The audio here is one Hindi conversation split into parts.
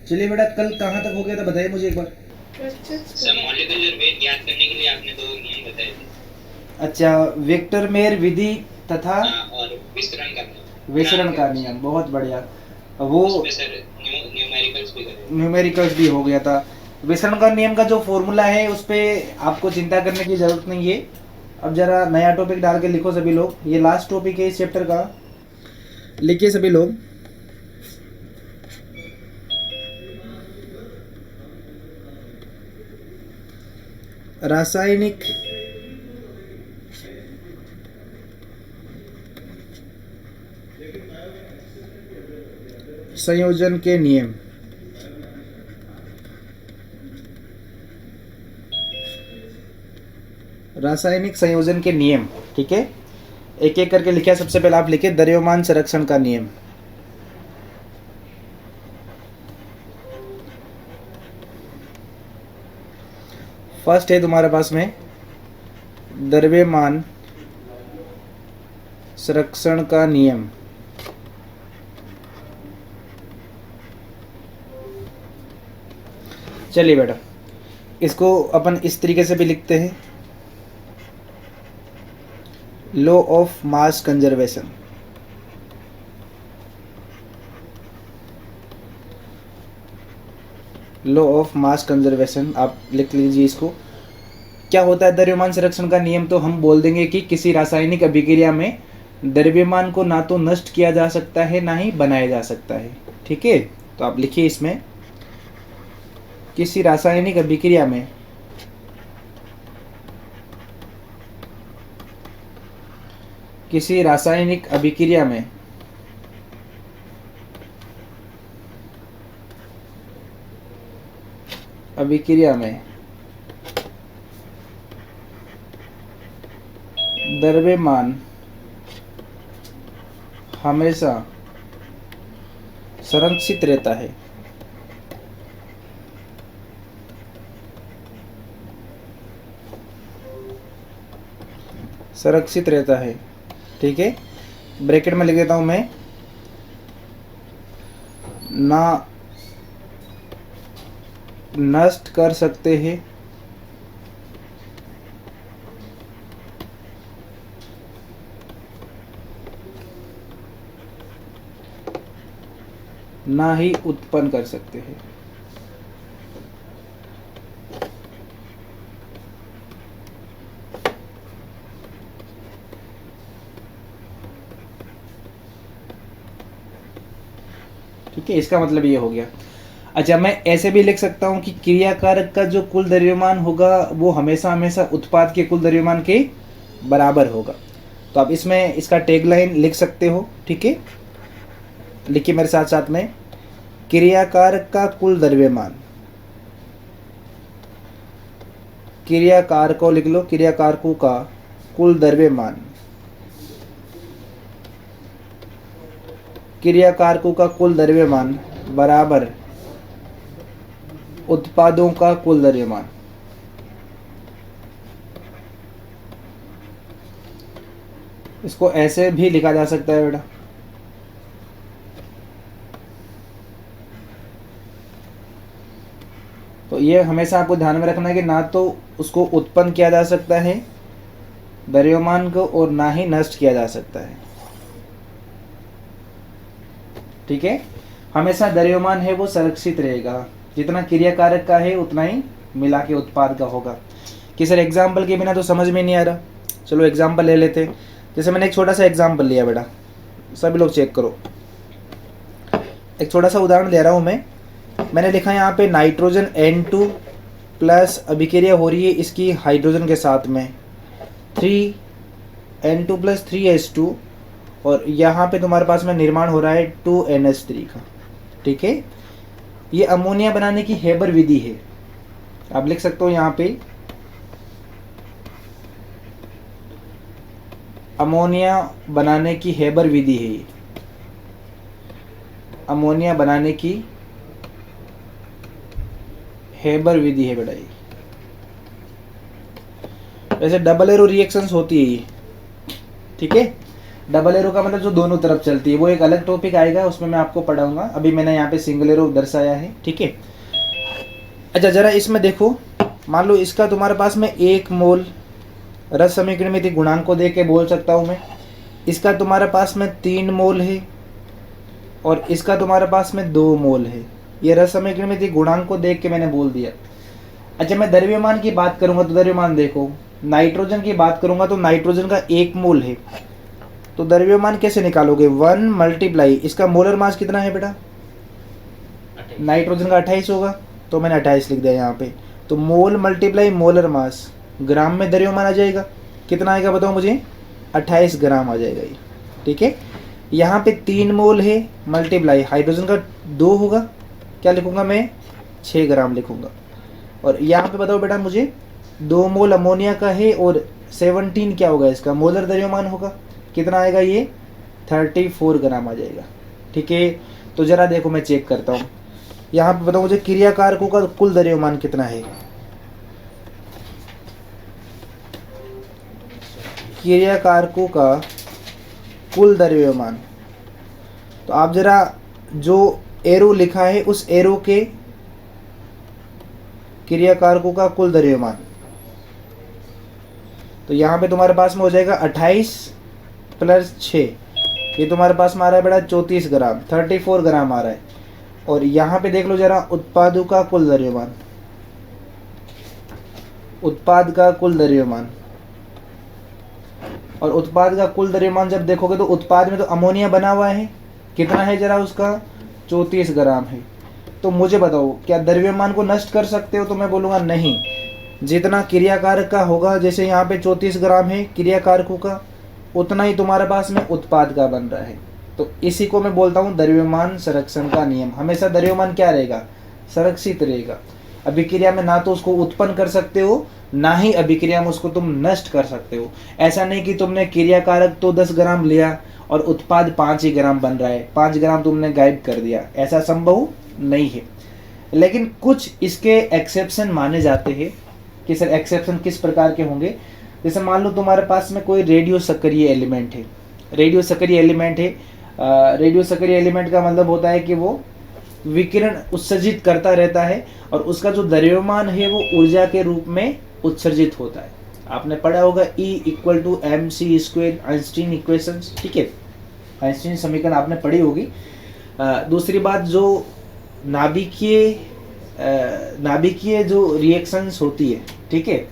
चलिए बेटा, कल कहाँ तक हो गया था बताइए मुझे एक बार। सर मॉलिक्यूलर वेट ज्ञात करने के लिए आपने दो नियम बताए थे। अच्छा, वेक्टर मेयर विधि तथा और विस्तरण का नियम, विसरण का नियम, बहुत बढ़िया। वो उसमें सर न्यूमेरिकल्स भी करे। न्यूमेरिकल्स भी हो गया था। विसरण का नियम का जो फॉर्मूला है उस पर आपको चिंता करने की जरूरत नहीं है। अब जरा नया टॉपिक डाल के लिखो सभी लोग, ये लास्ट टॉपिक है इस चैप्टर का। लिखिए सभी लोग। रासायनिक संयोजन के नियम। रासायनिक संयोजन के नियम, ठीक है। एक एक करके लिखिए। सबसे पहले आप लिखिए द्रव्यमान संरक्षण का नियम। फर्स्ट है तुम्हारे पास में द्रव्यमान संरक्षण का नियम। चलिए बेटा, इसको अपन इस तरीके से भी लिखते हैं, law of mass conservation. Law of mass conservation आप लिख लीजिए इसको। क्या होता है द्रव्यमान संरक्षण का नियम? तो हम बोल देंगे कि किसी रासायनिक अभिक्रिया में द्रव्यमान को ना तो नष्ट किया जा सकता है ना ही बनाया जा सकता है, ठीक है। तो आप लिखिए इसमें, किसी रासायनिक अभिक्रिया में किसी रासायनिक अभिक्रिया में द्रव्यमान हमेशा संरक्षित रहता है। संरक्षित रहता है, ठीक है। ब्रैकेट में लिख देता हूं मैं, ना नष्ट कर सकते हैं ना ही उत्पन्न कर सकते हैं। ठीक है, इसका मतलब ये हो गया। अच्छा, मैं ऐसे भी लिख सकता हूं कि क्रियाकारक का जो कुल द्रव्यमान होगा वो हमेशा हमेशा उत्पाद के कुल द्रव्यमान के बराबर होगा। तो आप इसमें इसका टैगलाइन लिख सकते हो, ठीक है। लिखिए मेरे साथ साथ में, क्रियाकारक का कुल द्रव्यमान, क्रियाकारकों लिख लो, क्रियाकारकों का कुल द्रव्यमान, क्रियाकारकों का कुल द्रव्यमान बराबर उत्पादों का कुल द्रव्यमान। इसको ऐसे भी लिखा जा सकता है बेटा, तो ये हमेशा आपको ध्यान में रखना है कि ना तो उसको उत्पन्न किया जा सकता है द्रव्यमान को, और ना ही नष्ट किया जा सकता है, ठीक है। हमेशा द्रव्यमान है वो संरक्षित रहेगा, जितना क्रियाकारक का है उतना ही मिला के उत्पाद का होगा। कि सर एग्जाम्पल के बिना तो समझ में नहीं आ रहा, चलो एग्जाम्पल ले लेते। जैसे मैंने एक छोटा सा एग्जाम्पल लिया बेटा, सभी लोग चेक करो। एक छोटा सा उदाहरण दे रहा हूँ मैंने लिखा यहाँ पे नाइट्रोजन N2 प्लस अभिक्रिया हो रही है इसकी हाइड्रोजन के साथ में 3N2 प्लस 3H2, और यहाँ पे तुम्हारे पास में निर्माण हो रहा है 2NH3 का, ठीक है। ये अमोनिया बनाने की हेबर विधि है, आप लिख सकते हो यहाँ पे अमोनिया बनाने की हेबर विधि है। ये अमोनिया बनाने की हेबर विधि है बेटा। ये वैसे डबल एरो रिएक्शंस होती है ये, ठीक है। डबल एरो का मतलब जो दोनों तरफ चलती है, वो एक अलग टॉपिक आएगा, उसमें मैं आपको पढ़ाऊंगा। अभी मैंने यहाँ पे सिंगल एरो दर्शाया है, ठीक है। अच्छा जरा इसमें देखो, मान लो इसका तुम्हारे पास में 1 मोल रस समीकरण में थी, गुणांक को देख के बोल सकता हूँ मैं। इसका तुम्हारे पास में 3 मोल है और इसका तुम्हारे पास में 2 मोल है। ये रस समीकरण में थी, गुणांक को देख के मैंने बोल दिया। अच्छा मैं द्रव्यमान की बात करूंगा तो द्रव्यमान देखो, नाइट्रोजन की बात करूंगा तो नाइट्रोजन का 1 मोल है। तो द्रव्यमान कैसे निकालोगे, 1 मल्टीप्लाई इसका मोलर मास कितना है बेटा, नाइट्रोजन का 28 होगा, तो मैंने 28 लिख दिया यहाँ पे। तो मोल मल्टीप्लाई मोलर मास, ग्राम में द्रव्यमान आ जाएगा, कितना आएगा बताओ मुझे, 28 ग्राम आ जाएगा ये, ठीक है। यहाँ पे 3 मोल है मल्टीप्लाई हाइड्रोजन का 2 होगा, क्या लिखूंगा मैं, 6 ग्राम लिखूंगा। और यहाँ पे बताओ बेटा मुझे, 2 मोल अमोनिया का है और 17 क्या होगा इसका मोलर द्रव्यमान होगा, कितना आएगा ये, 34 ग्राम आ जाएगा, ठीक है। तो जरा देखो मैं चेक करता हूँ, यहाँ पे बताओ मुझे क्रियाकारकों का कुल द्रव्यमान कितना है, क्रियाकारकों का कुल द्रव्यमान। तो आप जरा जो एरो लिखा है उस एरो के क्रियाकारकों का कुल द्रव्यमान, तो यहाँ पे तुम्हारे पास में हो जाएगा 28 प्लस 6, ये तुम्हारे पास में आ रहा है बेटा 34 ग्राम, 34 ग्राम आ रहा है। और यहाँ पे देख लो जरा उत्पादों का कुल द्रव्यमान, उत्पाद का कुल द्रव्यमान, और उत्पाद का कुल द्रव्यमान जब देखोगे तो उत्पाद में तो अमोनिया बना हुआ है, कितना है जरा उसका, 34 ग्राम है। तो मुझे बताओ क्या द्रव्यमान को नष्ट कर सकते हो, तो मैं बोलूँगा नहीं, जितना क्रियाकारक का होगा, जैसे यहाँ पे 34 ग्राम है क्रियाकारकों का, उतना ही तुम्हारे पास में उत्पाद का बन रहा है। तो इसी को मैं बोलता हूँ द्रव्यमान संरक्षण का नियम। हमेशा द्रव्यमान क्या रहेगा, संरक्षित रहेगा। अभिक्रिया में ना तो उसको उत्पन्न कर सकते हो, ना ही अभिक्रिया में उसको तुम नष्ट कर सकते हो। ऐसा नहीं कि तुमने क्रियाकारक तो 10 ग्राम लिया और उत्पाद 5 ही ग्राम बन रहा है, 5 ग्राम तुमने गायब कर दिया, ऐसा संभव नहीं है। लेकिन कुछ इसके एक्सेप्शन माने जाते हैं कि सर एक्सेप्शन किस प्रकार के होंगे। जैसे मान लो तुम्हारे पास में कोई रेडियो सक्रिय एलिमेंट है, रेडियो सक्रिय एलिमेंट है, रेडियो सक्रिय एलिमेंट का मतलब होता है कि वो विकिरण उत्सर्जित करता रहता है और उसका जो द्रव्यमान है वो ऊर्जा के रूप में उत्सर्जित होता है। आपने पढ़ा होगा E=mc², आइंस्टीन इक्वेशंस, ठीक है, आइंस्टीन समीकरण आपने पढ़ी होगी। दूसरी बात, जो नाभिकीय जो रिएक्शंस होती है, ठीक है,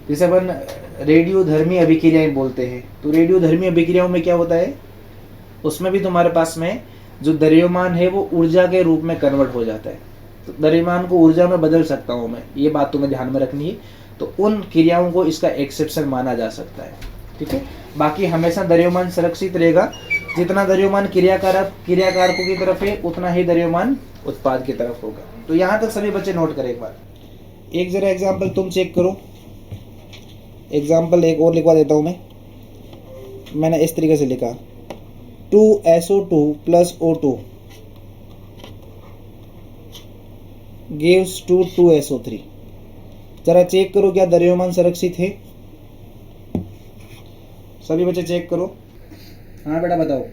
जिसे अपन रेडियोधर्मी अभिक्रियाएं बोलते हैं। तो रेडियोधर्मी अभिक्रियाओं में क्या होता है, उसमें भी तुम्हारे पास में जो द्रव्यमान है वो ऊर्जा के रूप में कन्वर्ट हो जाता है। तो द्रव्यमान को ऊर्जा में बदल सकता हूँ मैं, ये बात तुम्हें ध्यान में रखनी है। तो उन क्रियाओं को इसका एक्सेप्शन माना जा सकता है, ठीक है। बाकी हमेशा द्रव्यमान सुरक्षित रहेगा, जितना द्रव्यमान क्रियाकारकों की तरफ है उतना ही द्रव्यमान उत्पाद की तरफ होगा। तो यहाँ तक सभी बच्चे नोट करें एक बार। एक जरा एग्जाम्पल तुम चेक करो, एग्जाम्पल एक और लिखवा देता हूँ मैंने इस तरीके से लिखा, 2SO2 plus O2 gives 2SO3। जरा चेक करो क्या द्रव्यमान संरक्षित है, सभी बच्चे चेक करो। हाँ बेटा बताओ, हो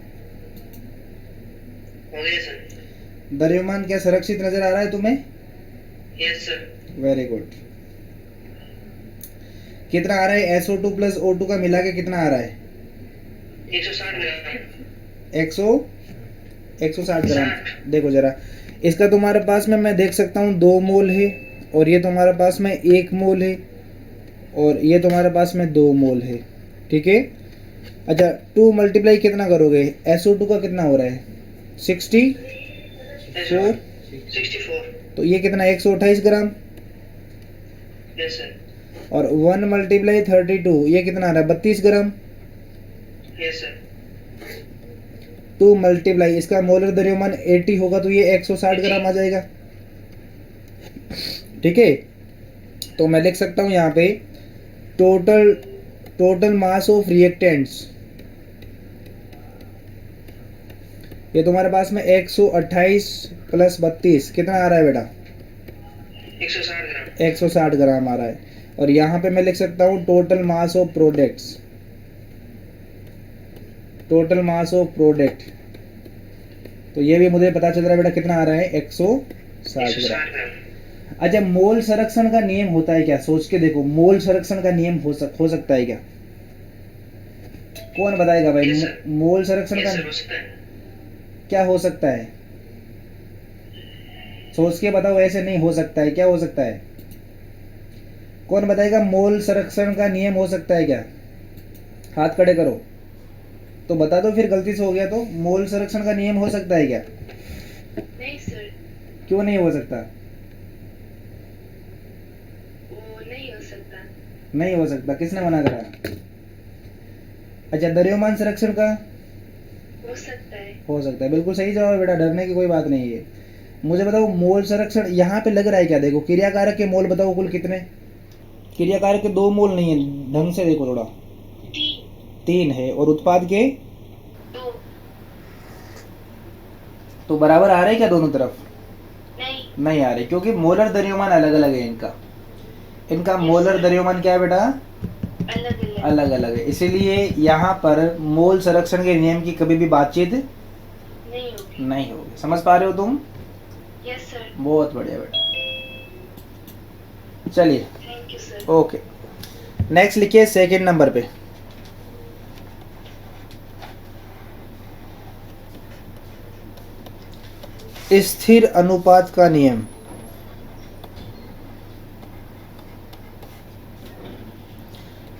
गया सर। द्रव्यमान क्या संरक्षित नजर आ रहा है तुम्हें? Yes sir. Very good. कितना आ रहा है SO2 plus O2 का मिला के, कितना आ रहा है? 160 ग्राम। 160 ग्राम। देखो जरा, इसका तुम्हारे पास में मैं देख सकता हूँ 2 मोल है, और ये तुम्हारे पास में 1 मोल है, और ये तुम्हारे पास में 2 मोल है, ठीक है। अच्छा 2 मल्टीप्लाई कितना करोगे, SO2 का कितना हो रहा है, 64, तो ये कितना 128 ग्राम। Yes sir. और 1 मल्टीप्लाई 32, ये कितना आ रहा है, 32 ग्राम। Yes sir. 2 मल्टीप्लाई इसका मोलर द्रव्यमान 80 होगा, तो ये 160 ग्राम आ जाएगा, ठीक है। तो मैं लिख सकता हूँ यहाँ पे टोटल मास ऑफ रिएक्टेंट्स, ये तुम्हारे पास में 128 प्लस 32 कितना आ रहा है बेटा, 160 ग्राम। 160 ग्राम आ रहा है। और यहाँ पे मैं लिख सकता हूँ total mass of products, total mass of product, तो ये भी मुझे पता चल रहा है बेटा कितना आ रहा है, 160 ग्राम। अच्छा, मोल संरक्षण का नियम होता है क्या? सोच के देखो, मोल संरक्षण का नियम हो सकता है क्या? कौन बताएगा भाई? मोल संरक्षण का क्या हो सकता है? सोच के बताओ, ऐसे नहीं हो सकता है, क्या हो सकता है? कौन बताएगा मोल संरक्षण का नियम हो सकता है क्या? हाथ खड़े करो तो बता दो, फिर गलती से हो गया तो। मोल संरक्षण का नियम हो सकता है क्या? नहीं सर, क्यों नहीं हो सकता? वो नहीं हो सकता। नहीं हो सकता, किसने मना करा? अच्छा, द्रव्यमान संरक्षण का हो सकता है। हो सकता है, बिल्कुल सही जवाब है बेटा, डरने की कोई बात नहीं है। मुझे बताओ, मोल संरक्षण यहाँ पे लग रहा है क्या? देखो, क्रियाकारक के मोल बताओ कुल कितने? क्रियाकारक के 2 मोल नहीं है, ढंग से देखो थोड़ा। 3 है, और उत्पाद के 2। तो बराबर आ रहे क्या दोनों तरफ? नहीं। नहीं आ रहे, क्योंकि मोलर द्रव्यमान अलग अलग है इनका मोलर द्रव्यमान क्या है बेटा? अलग अलग है। इसीलिए यहाँ पर मोल संरक्षण के नियम की कभी भी बातचीत नहीं होगी। समझ पा रहे हो तुम? Yes sir. बहुत बढ़िया बेटा, चलिए thank you sir. Okay. Next लिखिए सेकंड नंबर पे, स्थिर अनुपात का नियम।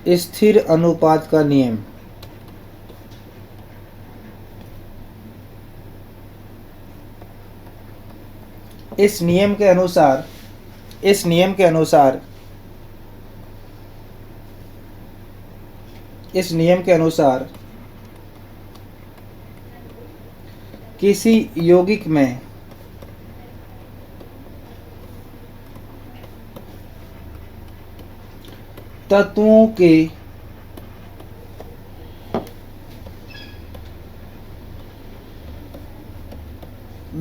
स्थिर अनुपात का नियम इस नियम के अनुसार किसी यौगिक में तत्वों के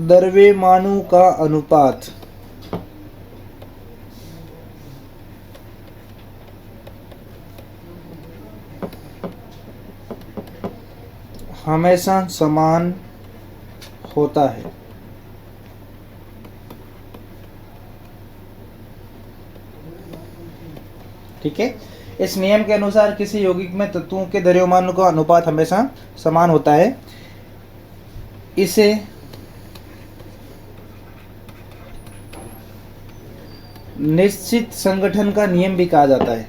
द्रव्यमानों का अनुपात हमेशा समान होता है। ठीक है, इस नियम के अनुसार किसी यौगिक में तत्वों के द्रव्यमान का अनुपात हमेशा समान होता है। इसे निश्चित संगठन का नियम भी कहा जाता है।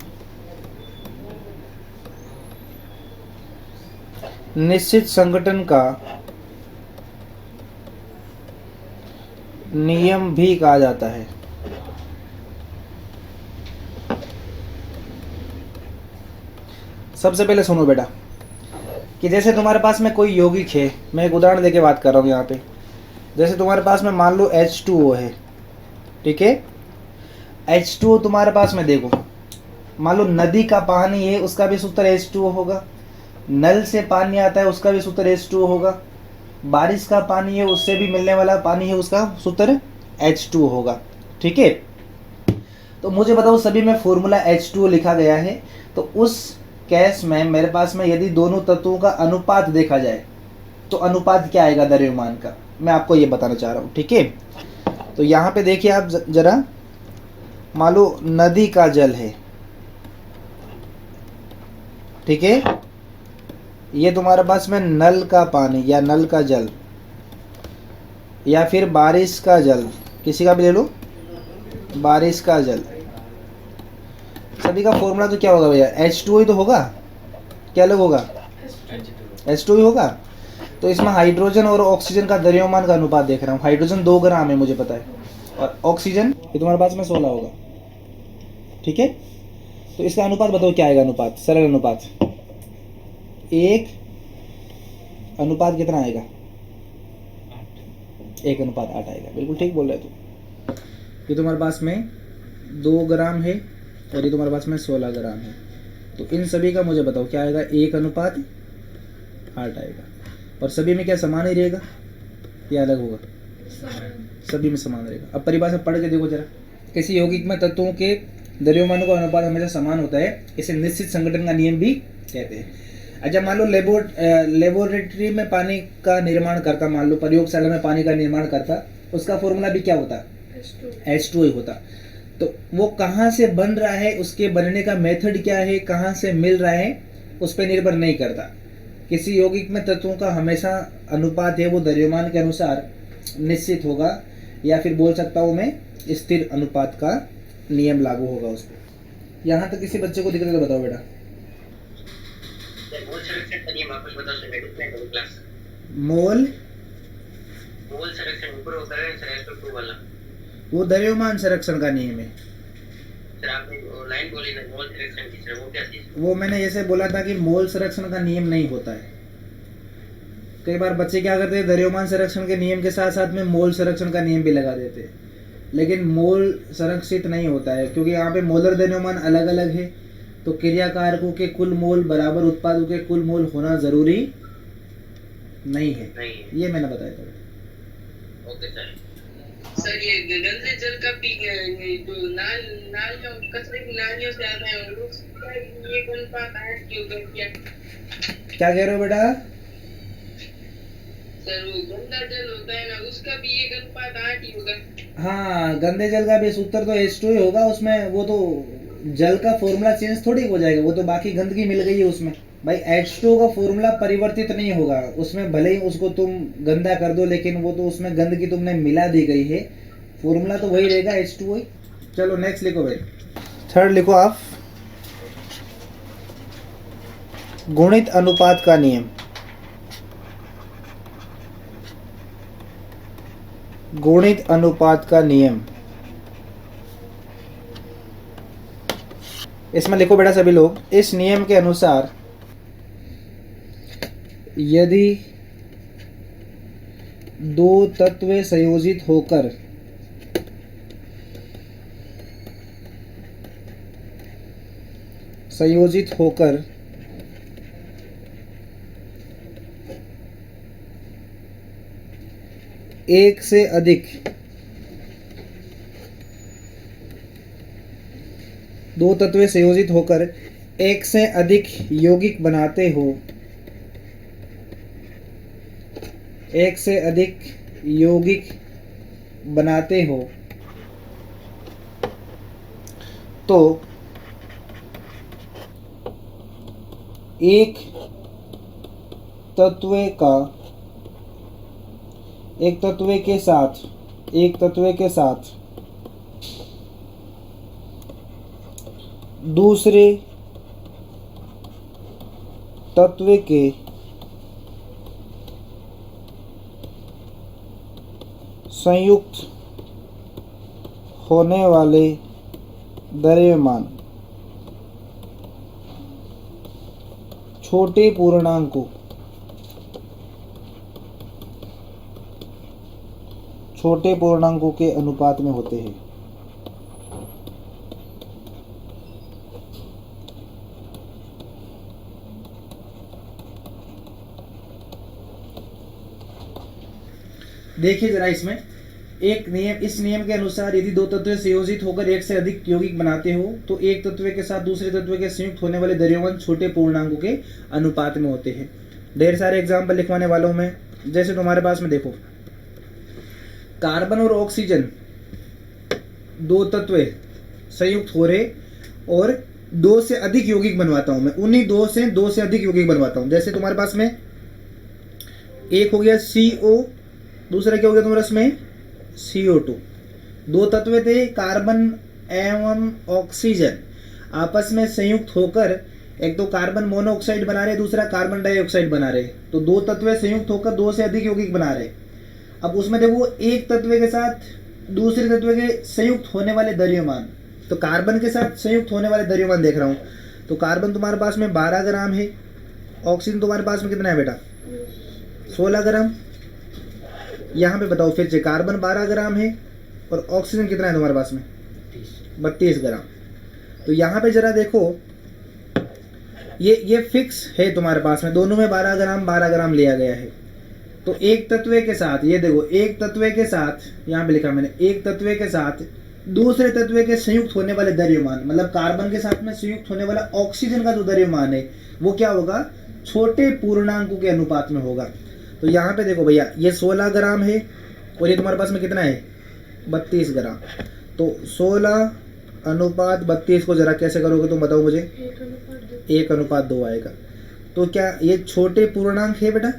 निश्चित संगठन का नियम भी कहा जाता है। सबसे पहले सुनो बेटा, कि जैसे तुम्हारे पास में कोई यौगिक है, मैं एक उदाहरण देके बात कर रहा हूँ यहाँ पे। जैसे तुम्हारे पास में मान लो H2O है, ठीक है। H2O तुम्हारे पास में देखो, मान लो नदी का पानी है, उसका भी सूत्र H2O होगा। नल से पानी आता है, उसका भी सूत्र H2O होगा। बारिश का पानी है, उससे भी मिलने वाला पानी है, उसका सूत्र H2O होगा। ठीक है, तो मुझे बताओ सभी में फॉर्मूला H2O लिखा गया है, तो उस केस में मेरे पास में यदि दोनों तत्वों का अनुपात देखा जाए तो अनुपात क्या आएगा द्रव्यमान का, मैं आपको ये बताना चाह रहा हूँ। ठीक है, तो यहाँ पे देखिए आप जरा, मान लो नदी का जल है, ठीक है, ये तुम्हारे पास में नल का पानी या नल का जल या फिर बारिश का जल, किसी का भी ले लो, बारिश का जल, सभी का फॉर्मूला तो क्या होगा भैया? H2O ही तो होगा, क्या अलग होगा? H2O ही होगा। तो इसमें हाइड्रोजन और ऑक्सीजन का द्रव्यमान का अनुपात देख रहा हूँ। हाइड्रोजन 2 ग्राम है मुझे पता है, और ऑक्सीजन ये तुम्हारे पास में 16 होगा। ठीक है, तो इसका अनुपात बताओ क्या आएगा? अनुपात, सरल अनुपात, 1 कितना आएगा? 1:8 आएगा। बिल्कुल ठीक बोल रहे हो तुम। ये तुम्हारे पास में 2 ग्राम है और ये तुम्हारे पास में 16 ग्राम है, तो इन सभी का मुझे बताओ क्या आएगा? 1:8 आएगा। और सभी में क्या समान ही रहेगा या अलग होगा? सभी में समान रहेगा। अब परिभाषा पढ़ के देखो जरा, किसी यौगिक में तत्वों के द्रव्यमानों का अनुपात हमेशा समान होता है, इसे निश्चित संगठन का नियम भी कहते हैं। अच्छा मान लो लेबोरेटरी में पानी का निर्माण करता, मान लो प्रयोगशाला में पानी का निर्माण करता, उसका फॉर्मूला भी क्या होता? H2 ही होता। तो वो कहाँ से बन रहा है, उसके बनने का मेथड क्या है, कहाँ से मिल रहा है, उस पर निर्भर नहीं करता। किसी यौगिक में तत्वों का हमेशा अनुपात है वो द्रव्यमान के अनुसार निश्चित होगा, या फिर बोल सकता हूँ मैं स्थिर अनुपात का नियम लागू होगा उस पर। यहाँ तक किसी बच्चे को दिख रहा है तो बताओ बेटा। मोल संरक्षण का नियम वापस बताओ सर, मैं डिफरेंट हूँ क्लास। मोल संरक्षण ऊपर होता है सर, S2 वाला। वो द्रव्यमान संरक्षण का नियम है सर आपने लाइन बोली ना मोल संरक्षण की, सर वो क्या चीज? वो मैंने जैसे बोला था कि मोल संरक्षण का नियम नहीं होता है। कई बार बच्चे क्या करते हैं, द्रव्यमान संरक्षण के नियम के साथ साथ में मोल संरक्षण का नियम भी लगा देते हैं, लेकिन मोल संरक्षित नहीं होता है, क्योंकि यहाँ पे मोलर द्रव्यमान अलग अलग है। तो क्रियाकारकों के कुल मोल बराबर उत्पादों के कुल मोल होना जरूरी नहीं है, ये मैंने बताया था। Okay sir. सर ये गंदे जल का भी जो नालियों कचरे की नालियों से आता है उसका ये अनुपात 8 क्यों कर दिया? क्या कह रहे हो बेटा? सर वो गंदा जल होता है ना, उसका भी एक अनुपात 8 ही होगा। हाँ, गंदे जल का भी सूत्र तो H2 ही होगा उसमें। वो तो जल का फॉर्मूला चेंज थोड़ी हो जाएगा, वो तो बाकी गंदगी मिल गई है उसमें। भाई H2 का फॉर्मूला परिवर्तित नहीं होगा उसमें, भले ही उसको तुम गंदा कर दो, लेकिन वो तो उसमें गंदगी तुमने मिला दी गई है, फॉर्मूला तो वही रहेगा H2 ही। चलो नेक्स्ट लिखो भाई, थर्ड लिखो आप, गुणित अनुपात का नियम। गुणित अनुपात का नियम, इसमें लिखो बेटा सभी लोग। इस नियम के अनुसार यदि दो तत्व संयोजित होकर एक से अधिक दो तत्व संयोजित होकर एक से अधिक यौगिक बनाते हो, एक से अधिक यौगिक बनाते हो, तो एक तत्व के साथ दूसरे तत्व के संयुक्त होने वाले द्रव्यमान छोटे पूर्णांकों के अनुपात में होते हैं। देखिए जरा इसमें एक नियम, इस नियम के अनुसार यदि दो तत्व संयोजित होकर एक से अधिक यौगिक बनाते हो, तो एक तत्व के साथ दूसरे तत्व के संयुक्त होने वाले द्रव्यमान छोटे पूर्णांकों के अनुपात में होते हैं। ढेर सारे एग्जाम्पल लिखवाने वाला हूं मैं। जैसे तुम्हारे पास में देखो, कार्बन और ऑक्सीजन दो तत्व संयुक्त हो रहे और दो से अधिक यौगिक बनवाता हूं मैं, उन्हीं दो से अधिक यौगिक बनवाता हूं। जैसे तुम्हारे पास में एक हो गया CO, दूसरा क्या हो गया तुम्हारे इसमें CO2। दो तत्व थे कार्बन एवं ऑक्सीजन, आपस में संयुक्त होकर एक तो कार्बन मोनोऑक्साइड बना रहे, दूसरा कार्बन डाइऑक्साइड बना रहे। तो दो तत्व संयुक्त होकर दो से अधिक यौगिक बना रहे। अब उसमें देखो एक तत्व के साथ दूसरे तत्व के संयुक्त होने वाले द्रव्यमान, तो कार्बन के साथ संयुक्त होने वाले द्रव्यमान देख रहा हूं, तो कार्बन तुम्हारे पास में 12 ग्राम है, ऑक्सीजन तुम्हारे पास में कितना है बेटा 16 ग्राम। यहाँ पे बताओ फिर से, कार्बन 12 ग्राम है और ऑक्सीजन कितना है तुम्हारे पास में 32 ग्राम। तो यहाँ पे जरा देखो, ये फिक्स है तुम्हारे पास में, दोनों में 12 ग्राम लिया गया है। तो एक तत्व के साथ, ये देखो एक तत्व के साथ, यहाँ पे लिखा मैंने, एक तत्व के साथ दूसरे तत्व के संयुक्त होने वाले द्रव्यमान, मतलब कार्बन के साथ में संयुक्त होने वाला ऑक्सीजन का जो द्रव्यमान है वो क्या होगा छोटे पूर्णांकों के अनुपात में होगा। तो यहाँ पे देखो भैया, ये 16 ग्राम है और ये तुम्हारे पास में कितना है, 32 ग्राम। तो 16:32 को जरा कैसे करोगे तुम बताओ मुझे? 1:2 आएगा। तो क्या ये छोटे पूर्णांक है बेटा?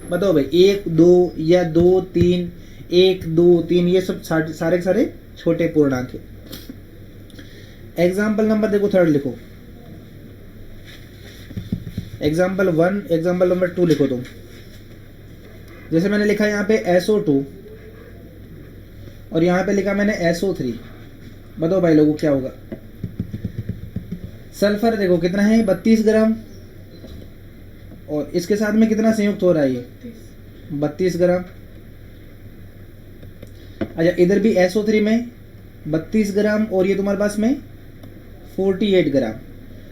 बताओ भाई, 1 2 या 2 3, 1 2 3, ये सब सारे के सारे छोटे पूर्णांक है। एग्जाम्पल नंबर देखो 3 लिखो, एग्जाम्पल 1, एग्जाम्पल नंबर 2 लिखो तुम। जैसे मैंने लिखा यहाँ पे SO2 और यहाँ पे लिखा मैंने SO3। बताओ भाई लोगों क्या होगा? सल्फर देखो कितना है, 32 ग्राम, और इसके साथ में कितना संयुक्त हो रहा है ये, 32 ग्राम। अच्छा, इधर भी SO3 में 32 ग्राम और ये तुम्हारे पास में 48 ग्राम।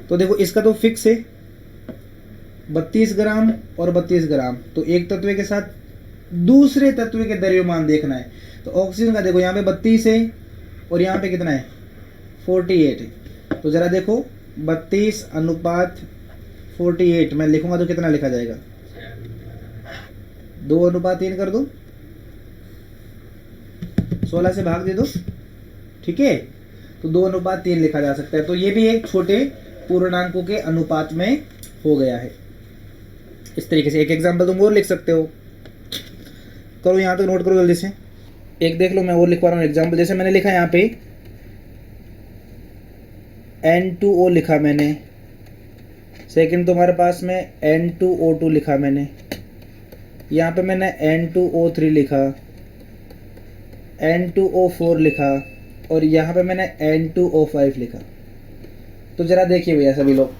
तो देखो इसका तो फिक्स है 32 ग्राम और 32 ग्राम। तो एक तत्व के साथ दूसरे तत्व के द्रव्यमान देखना है। तो ऑक्सीजन का देखो यहाँ पे 32 है और यहाँ पे कितना है, 48 है। तो जरा देखो 32:48 मैं लिखूंगा तो कितना लिखा जाएगा? 2:3 कर दो, 16 से भाग दे दो, ठीक है। तो 2:3 लिखा जा सकता है। तो ये भी एक छोटे पूर्णांकों के अनुपात में हो गया है। इस तरीके से एक एग्जांपल तुम और लिख सकते हो। करो यहाँ तक नोट करो जल्दी से। एक देख लो, मैं और लिखवा रहा हूँ एग्जांपल। जैसे मैंने लिखा यहाँ पे N2O लिखा मैंने, सेकंड तुम्हारे पास में N2O2 लिखा मैंने, यहाँ पे मैंने N2O3 लिखा, N2O4 लिखा और यहाँ पे मैंने N2O5 लिखा। तो जरा देखिए भैया सभी लोग,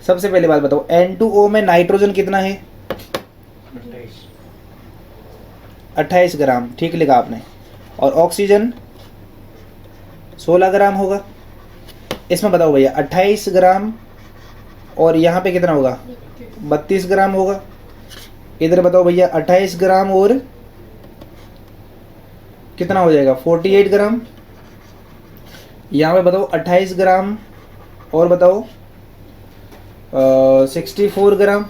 सबसे पहले बात बताओ, N2O में नाइट्रोजन कितना है? 28 ग्राम, ठीक लिखा आपने। और ऑक्सीजन 16 ग्राम होगा। इसमें बताओ भैया 28 ग्राम और यहाँ पे कितना होगा, 32 ग्राम होगा। इधर बताओ भैया 28 ग्राम और कितना हो जाएगा, 48 ग्राम। यहाँ पे बताओ 28 ग्राम और बताओ 64 ग्राम।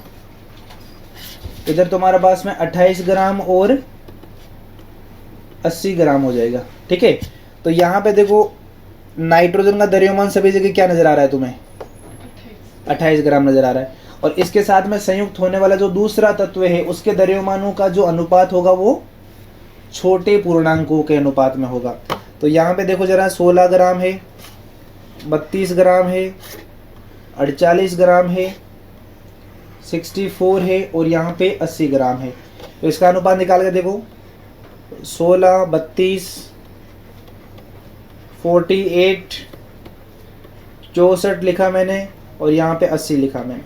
इधर तुम्हारे पास में 28 ग्राम और 80 ग्राम हो जाएगा, ठीक है। तो यहाँ पे देखो नाइट्रोजन का द्रव्यमान सभी जगह क्या नजर आ रहा है तुम्हें, 28 ग्राम नजर आ रहा है। और इसके साथ में संयुक्त होने वाला जो दूसरा तत्व है उसके द्रव्यमानों का जो अनुपात होगा वो छोटे पूर्णांकों के अनुपात में होगा। तो यहाँ पे देखो जरा 16 ग्राम है, 32 ग्राम है, 48 ग्राम है, 64 है और यहाँ पे 80 ग्राम है। तो इसका अनुपात निकाल के देखो, 16, 32, 48, 64 लिखा मैंने और यहाँ पे 80 लिखा मैंने।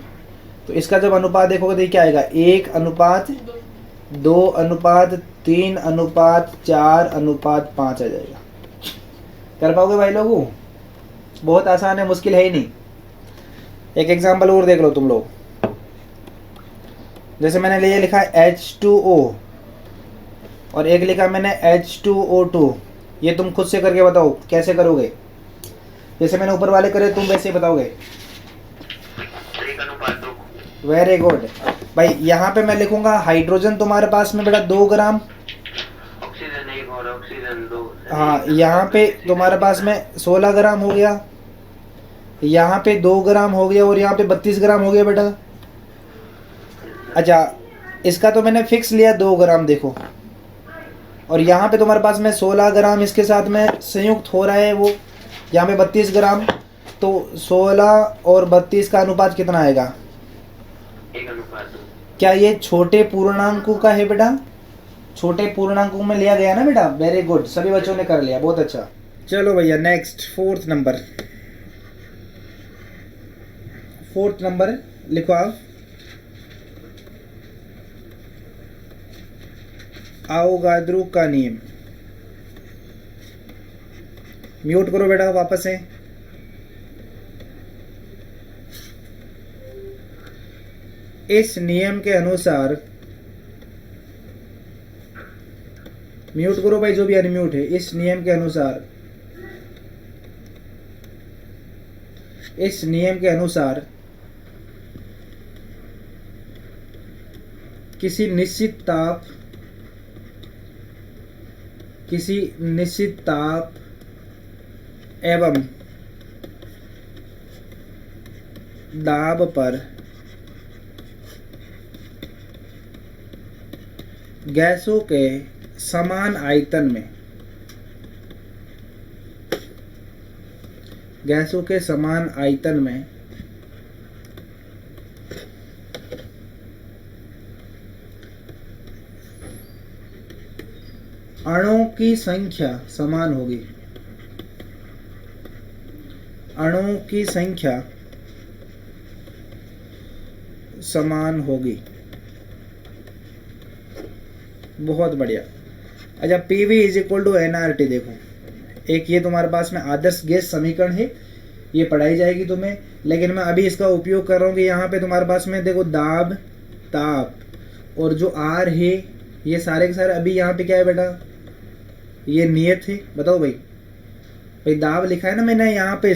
तो इसका जब अनुपात देखोगे तो क्या आएगा, 1:2:3:4:5 आ जाएगा। कर पाओगे भाई लोगों? बहुत आसान है, मुश्किल है ही नहीं। एक एग्जांपल और देख लो तुम लोग। जैसे मैंने ये लिखा H2O और एक लिखा मैंने H2O2। ये तुम खुद से करके बताओ कैसे करोगे। जैसे मैंने ऊपर वाले करे तुम वैसे ही बताओगे। वेरी गुड भाई। यहाँ पे मैं लिखूंगा हाइड्रोजन तुम्हारे पास में बेटा 2 ग्राम, ऑक्सीजन 1 और ऑक्सीजन 2। हाँ यहाँ पे तुम्हारे पास में 16 ग्राम हो गया, यहाँ पे 2 ग्राम हो गया और यहाँ पे 32 ग्राम हो गया बेटा। अच्छा, इसका तो मैंने फिक्स लिया 2 ग्राम देखो, और यहाँ पे तुम्हारे पास में 16 ग्राम इसके साथ में संयुक्त हो रहा है, वो यहाँ पे 32 ग्राम। तो 16 और 32 का अनुपात कितना आएगा, 1:2। क्या ये छोटे पूर्णांकों का है बेटा? छोटे पूर्णांकों में लिया गया ना बेटा। वेरी गुड, सभी बच्चों ने कर लिया, बहुत अच्छा। चलो भैया next 4th number. 4th number लिखो आप, आवोगाद्रो का नियम। म्यूट करो बेटा वापस से। इस नियम के अनुसार, म्यूट करो भाई जो भी अनम्यूट है। इस नियम के अनुसार, इस नियम के अनुसार किसी निश्चित ताप एवं दाब पर गैसों के समान आयतन में अणुओं की संख्या समान होगी। बहुत बढ़िया। अच्छा, PV is equal to nRT देखो, एक ये तुम्हारे पास में आदर्श गैस समीकरण है, ये पढ़ाई जाएगी तुम्हें, लेकिन मैं अभी इसका उपयोग कर रहा हूँ कि यहाँ पे तुम्हारे पास में देखो दाब, ताप और जो R है, ये सारे के सारे अभी यहाँ पे क्या है बेटा, ये नियत है। बताओ भाई दाब लिखा है ना मैंने यहाँ पे,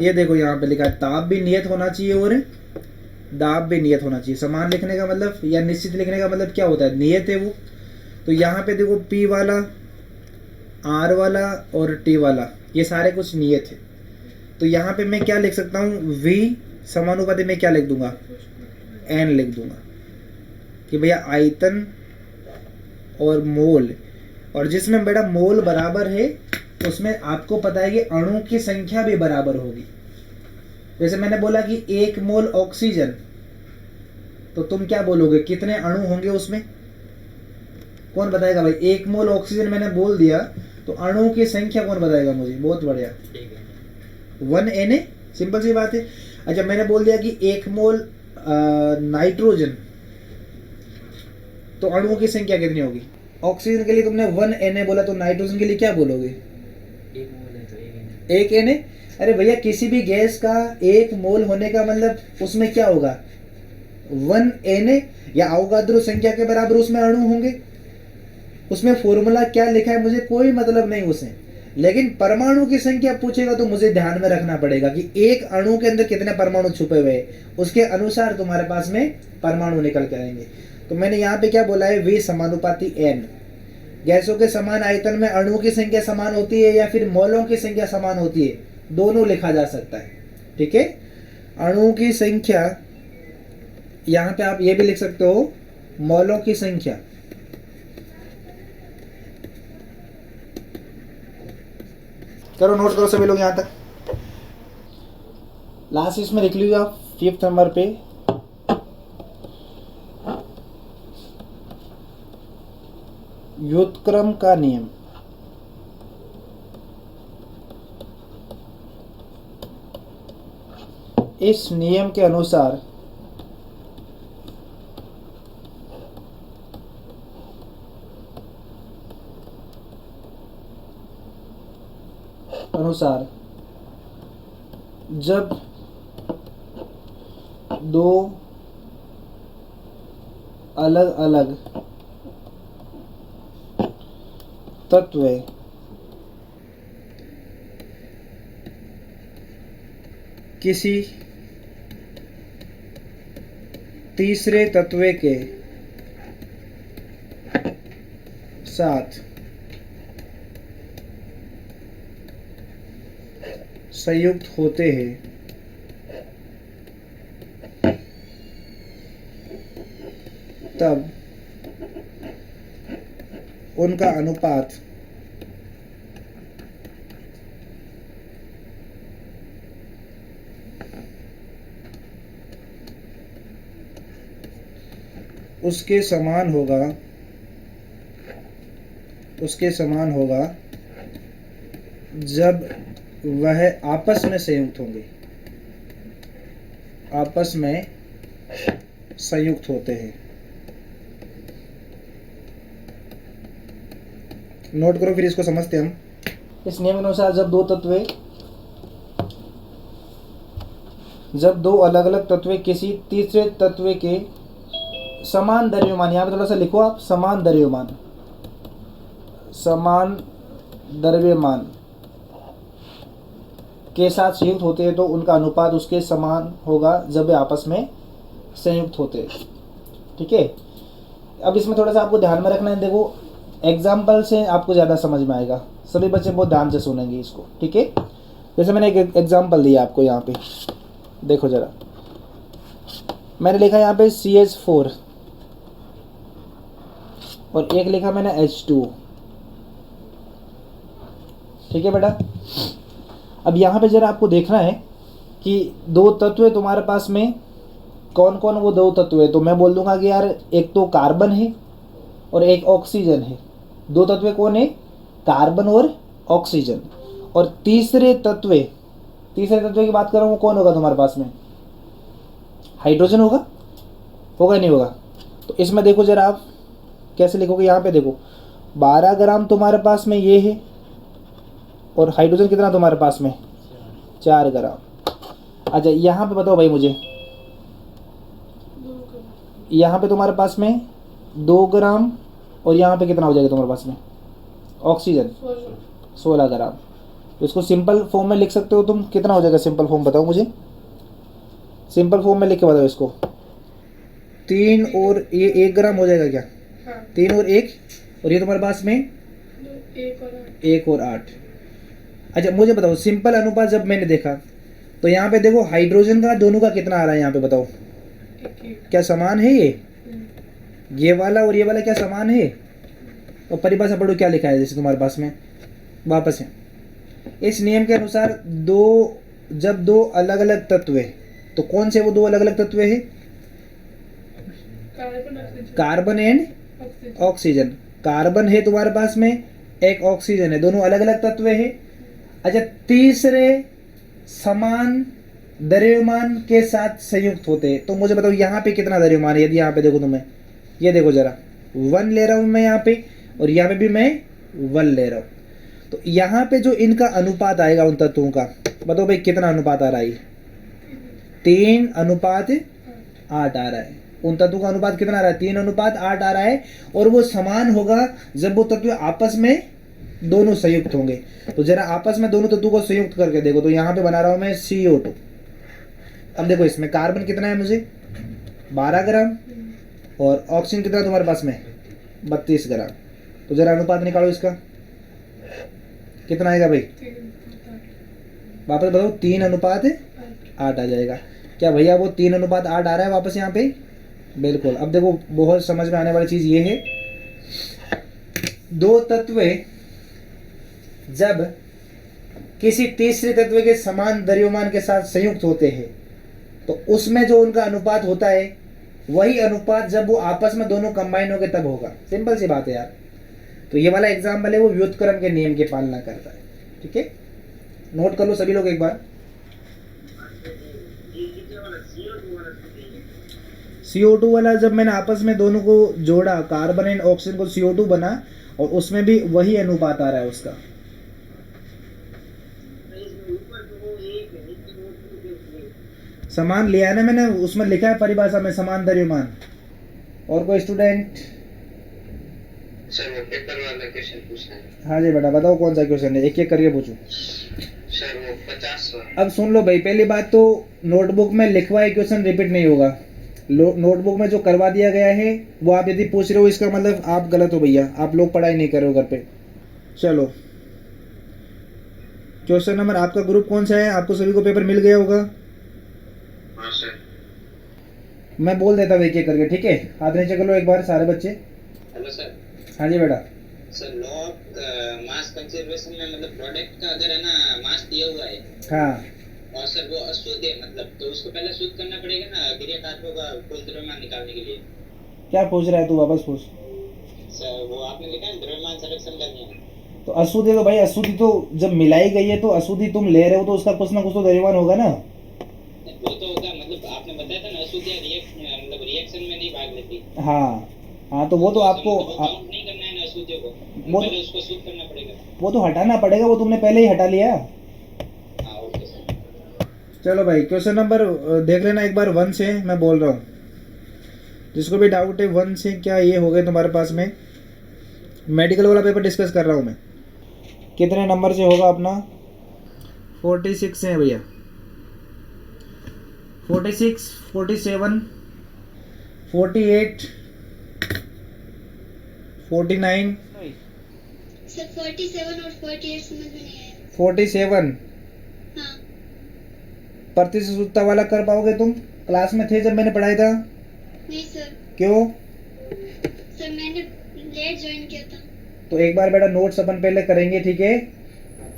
ये देखो यहाँ पे लिखा है ताप भी नियत होना चाहिए और दाब भी नियत होना चाहिए। समान लिखने का मतलब या निश्चित लिखने का मतलब क्या होता है, नियत है वो। तो यहाँ पे देखो P वाला, R वाला और T वाला, ये सारे कुछ नियत है। तो यहाँ पे मैं क्या लिख सकता हूँ, V समानुपाती में क्या लिख दूंगा, N लिख दूंगा कि भैया आयतन और मोल, और जिसमें बेटा मोल बराबर है उसमें आपको पता है कि अणु की संख्या भी बराबर होगी। जैसे मैंने बोला कि 1 मोल ऑक्सीजन, तो तुम क्या बोलोगे, कितने अणु होंगे उसमें, कौन बताएगा भाई। 1 मोल ऑक्सीजन मैंने बोल दिया तो अणुओं की संख्या कौन बताएगा मुझे। बहुत बढ़िया, 1 Na, सिंपल सी बात है। अच्छा, मैंने बोल दिया कि 1 मोल नाइट्रोजन, तो अणुओं की संख्या कितनी होगी। ऑक्सीजन के लिए तुमने 1 Na बोला, तो नाइट्रोजन के लिए क्या बोलोगे, 1 Na। अरे भैया, किसी भी गैस का 1 मोल होने का मतलब उसमें क्या होगा, 1 Na या अवोगाद्रो संख्या के बराबर उसमें अणु होंगे। उसमें फॉर्मूला क्या लिखा है मुझे कोई मतलब नहीं उसे, लेकिन परमाणु की संख्या पूछेगा तो मुझे ध्यान में रखना पड़ेगा कि एक अणु के अंदर कितने परमाणु छुपे हुए हैं, उसके अनुसार तुम्हारे पास में परमाणु निकल के आएंगे। तो मैंने यहाँ पे क्या बोला है, V समानुपाती N। गैसों के समान आयतन में अणुओं की संख्या समान होती है या फिर मोलों की संख्या समान होती है, दोनों लिखा जा सकता है। ठीक है, अणुओं की संख्या, यहाँ पे आप ये भी लिख सकते हो मोलों की संख्या। करो नोट करो सभी लोग यहाँ तक। लास्ट इसमें लिख लीजिए 5th नंबर पे, व्युत्क्रम का नियम। इस नियम के अनुसार जब दो अलग अलग तत्व किसी तीसरे तत्व के साथ संयुक्त होते हैं तब उनका अनुपात उसके समान होगा जब वह आपस में संयुक्त होते हैं। नोट करो, फिर इसको समझते हैं हम। इस नियम के अनुसार जब दो अलग अलग तत्व किसी तीसरे तत्व के समान द्रव्यमान, यहाँ पे थोड़ा सा लिखो आप, समान द्रव्यमान के साथ संयुक्त होते हैं तो उनका अनुपात उसके समान होगा जब वे आपस में संयुक्त होते हैं। ठीक है, अब इसमें थोड़ा सा आपको ध्यान में रखना है, देखो एग्जाम्पल से आपको ज़्यादा समझ में आएगा, सभी बच्चे बहुत ध्यान से सुनेंगे इसको, ठीक है। जैसे मैंने एक एग्जाम्पल दिया आपको यहाँ पे, देखो ज़रा, मैंने लिखा यहाँ पे CH4 और एक लिखा मैंने H2, ठीक है बेटा। अब यहाँ पे ज़रा आपको देखना है कि दो तत्व है तुम्हारे पास में, कौन कौन वो दो तत्व है। तो मैं बोल दूंगा कि यार एक तो कार्बन है और एक ऑक्सीजन है। दो तत्व कौन है? कार्बन और ऑक्सीजन। और तीसरे तत्व की बात कर रहा हूँ, कौन होगा तुम्हारे पास में? हाइड्रोजन होगा, होगा नहीं होगा? तो इसमें देखो जरा आप कैसे लिखोगे, यहाँ पे देखो 12 ग्राम तुम्हारे पास में ये है और हाइड्रोजन कितना तुम्हारे पास में? 4 ग्राम। अच्छा यहाँ पे बताओ भाई मुझे, यहाँ पे तुम्हारे पास में 2 ग्राम और यहाँ पे कितना हो जाएगा तुम्हारे पास में? ऑक्सीजन 16 ग्राम। तो इसको सिंपल फॉर्म में लिख सकते हो तुम, कितना हो जाएगा सिंपल फॉर्म बताओ मुझे, सिंपल फॉर्म में लिख के बताओ इसको। 3 और ये 1 ग्राम हो जाएगा क्या? हाँ। 3 और 1, और ये तुम्हारे पास में 1 और 8। अच्छा मुझे बताओ सिंपल अनुपात जब मैंने देखा तो यहाँ पे देखो हाइड्रोजन का दोनों का कितना आ रहा है यहाँ पे बताओ, क्या समान है ये वाला और ये वाला क्या समान है? और परिभाषा पढ़ो क्या लिखा है जैसे तुम्हारे पास में, वापस है। इस नियम के अनुसार जब दो अलग अलग तत्व है तो कौन से वो दो अलग अलग तत्व है? Carbon and oxygen. कार्बन है तुम्हारे पास में, एक ऑक्सीजन है, दोनों अलग अलग तत्व है। अच्छा तीसरे समान द्रव्यमान के साथ संयुक्त होते हैं। तो मुझे बताओ यहाँ पे कितना द्रव्यमान है? यदि यहाँ पे देखो तुम्हें, ये देखो जरा 1 ले रहा हूँ मैं यहाँ पे और यहाँ पे भी मैं 1 ले रहा हूँ। तो यहाँ पे जो इनका अनुपात आएगा उन तत्वों का, बताओ भाई कितना अनुपात आ रहा है? 3:8 आ रहा है। उन तत्वों का अनुपात कितना आ रहा है? 3:8 आ रहा है। और वो समान होगा जब वो तत्व आपस में दोनों संयुक्त होंगे। तो जरा आपस में दोनों तत्वों को संयुक्त करके देखो, तो यहाँ पे बना रहा हूँ मैं CO2। अब देखो इसमें कार्बन कितना है मुझे? 12 ग्राम और ऑक्सीजन कितना तुम्हारे पास में? 32 ग्राम। तो जरा अनुपात निकालो इसका, कितना आएगा भाई? वापस बताओ, 3:8 आ जाएगा क्या भैया? वो 3:8 आ रहा है वापस यहाँ पे, बिल्कुल। अब देखो बहुत समझ में आने वाली चीज ये है, दो तत्व जब किसी तीसरे तत्व के समान द्रव्यमान के साथ संयुक्त होते हैं तो उसमें जो उनका अनुपात होता है वही अनुपात जब वो आपस में दोनों कंबाइन होकर तब होगा। सिंपल सी बात है यार। तो ये वाला एग्जाम्पल है वो व्युत्क्रम के नियम की पालना करता है, ठीक है। नोट कर लो सभी लोग एक बार। CO2 वाला जब मैंने आपस में दोनों को जोड़ा, कार्बन एंड ऑक्सीजन को CO2 बना, और उसमें भी वही अनुपात आ रहा है उसका। समान लिया है ना मैंने, उसमें लिखा है परिभाषा में समान द्रव्यमान। और कोई स्टूडेंट? सर वो पेपर वाला क्वेश्चन पूछना है। हाँ जी बेटा बताओ कौन सा क्वेश्चन है, एक एक करके पूछो। सर वो 50वां। अब सुन लो भाई, पहली बात तो नोटबुक में लिखवाए क्वेश्चन रिपीट नहीं होगा। नोटबुक में जो करवा दिया गया है वो आप यदि पूछ रहे हो, इसका मतलब आप गलत हो भैया, आप लोग पढ़ाई नहीं कर रहे हो घर पे। चलो क्वेश्चन नंबर, आपका ग्रुप कौन सा है? आपको सभी को पेपर मिल गया होगा। हाँ सर। मैं बोल देता हूँ एक एक करके, ठीक है। हाथ नीचे कर लो एक बार सारे बच्चे। Hello sir. हाँ जी बेटा। Sir law of mass conservation में मतलब प्रोडक्ट का अगर है ना मास दिया हुआ है, हाँ, और सर वो अशुद्ध है मतलब, तो उसको पहले शुद्ध करना पड़ेगा ना क्रिया कारकों का कुल द्रव्यमान निकालने के लिए। क्या पूछ रहा है तू? वापस पूछ। सर वो आपने लिखा है द्रव्यमान संरक्षण का नियम। तो अशुद्ध है तो भाई, अशुद्धि तो जब मिलाई गई है तो अशुद्धि तुम ले रहे हो तो उसका कुछ ना कुछ तो द्रव्यमान होगा ना। वो तो होगा, मतलब आपने बताया था ना अशुद्ध मतलब रिएक्शन में नहीं भाग लेती। हाँ हाँ, तो वो तो आपको काउंट नहीं करना है ना अशुद्ध को, वो पहले उसको शुद्ध करना पड़ेगा। वो तो हटाना पड़ेगा, वो तुमने पहले ही हटा लिया। हाँ ओके सर। चलो भाई क्वेश्चन नंबर देख लेना एक बार 1 से, मैं बोल रहा हूँ। जिसको भी डाउट है 1 से क्या ये हो गए तुम्हारे पास में। मेडिकल वाला पेपर डिस्कस कर रहा हूँ मैं। कितने नंबर से होगा अपना? 46 से है भैया। 46, 47, 48, 49 सर 47 और 48 समझ में नहीं आया। 47 हाँ प्रतिशतता वाला कर पाओगे तुम? क्लास में थे जब मैंने पढ़ाया था? नहीं सर, क्यों? सर मैंने लेट ज्वाइन किया था। तो एक बार बेटा नोट्स अपन पहले करेंगे, ठीक है हाँ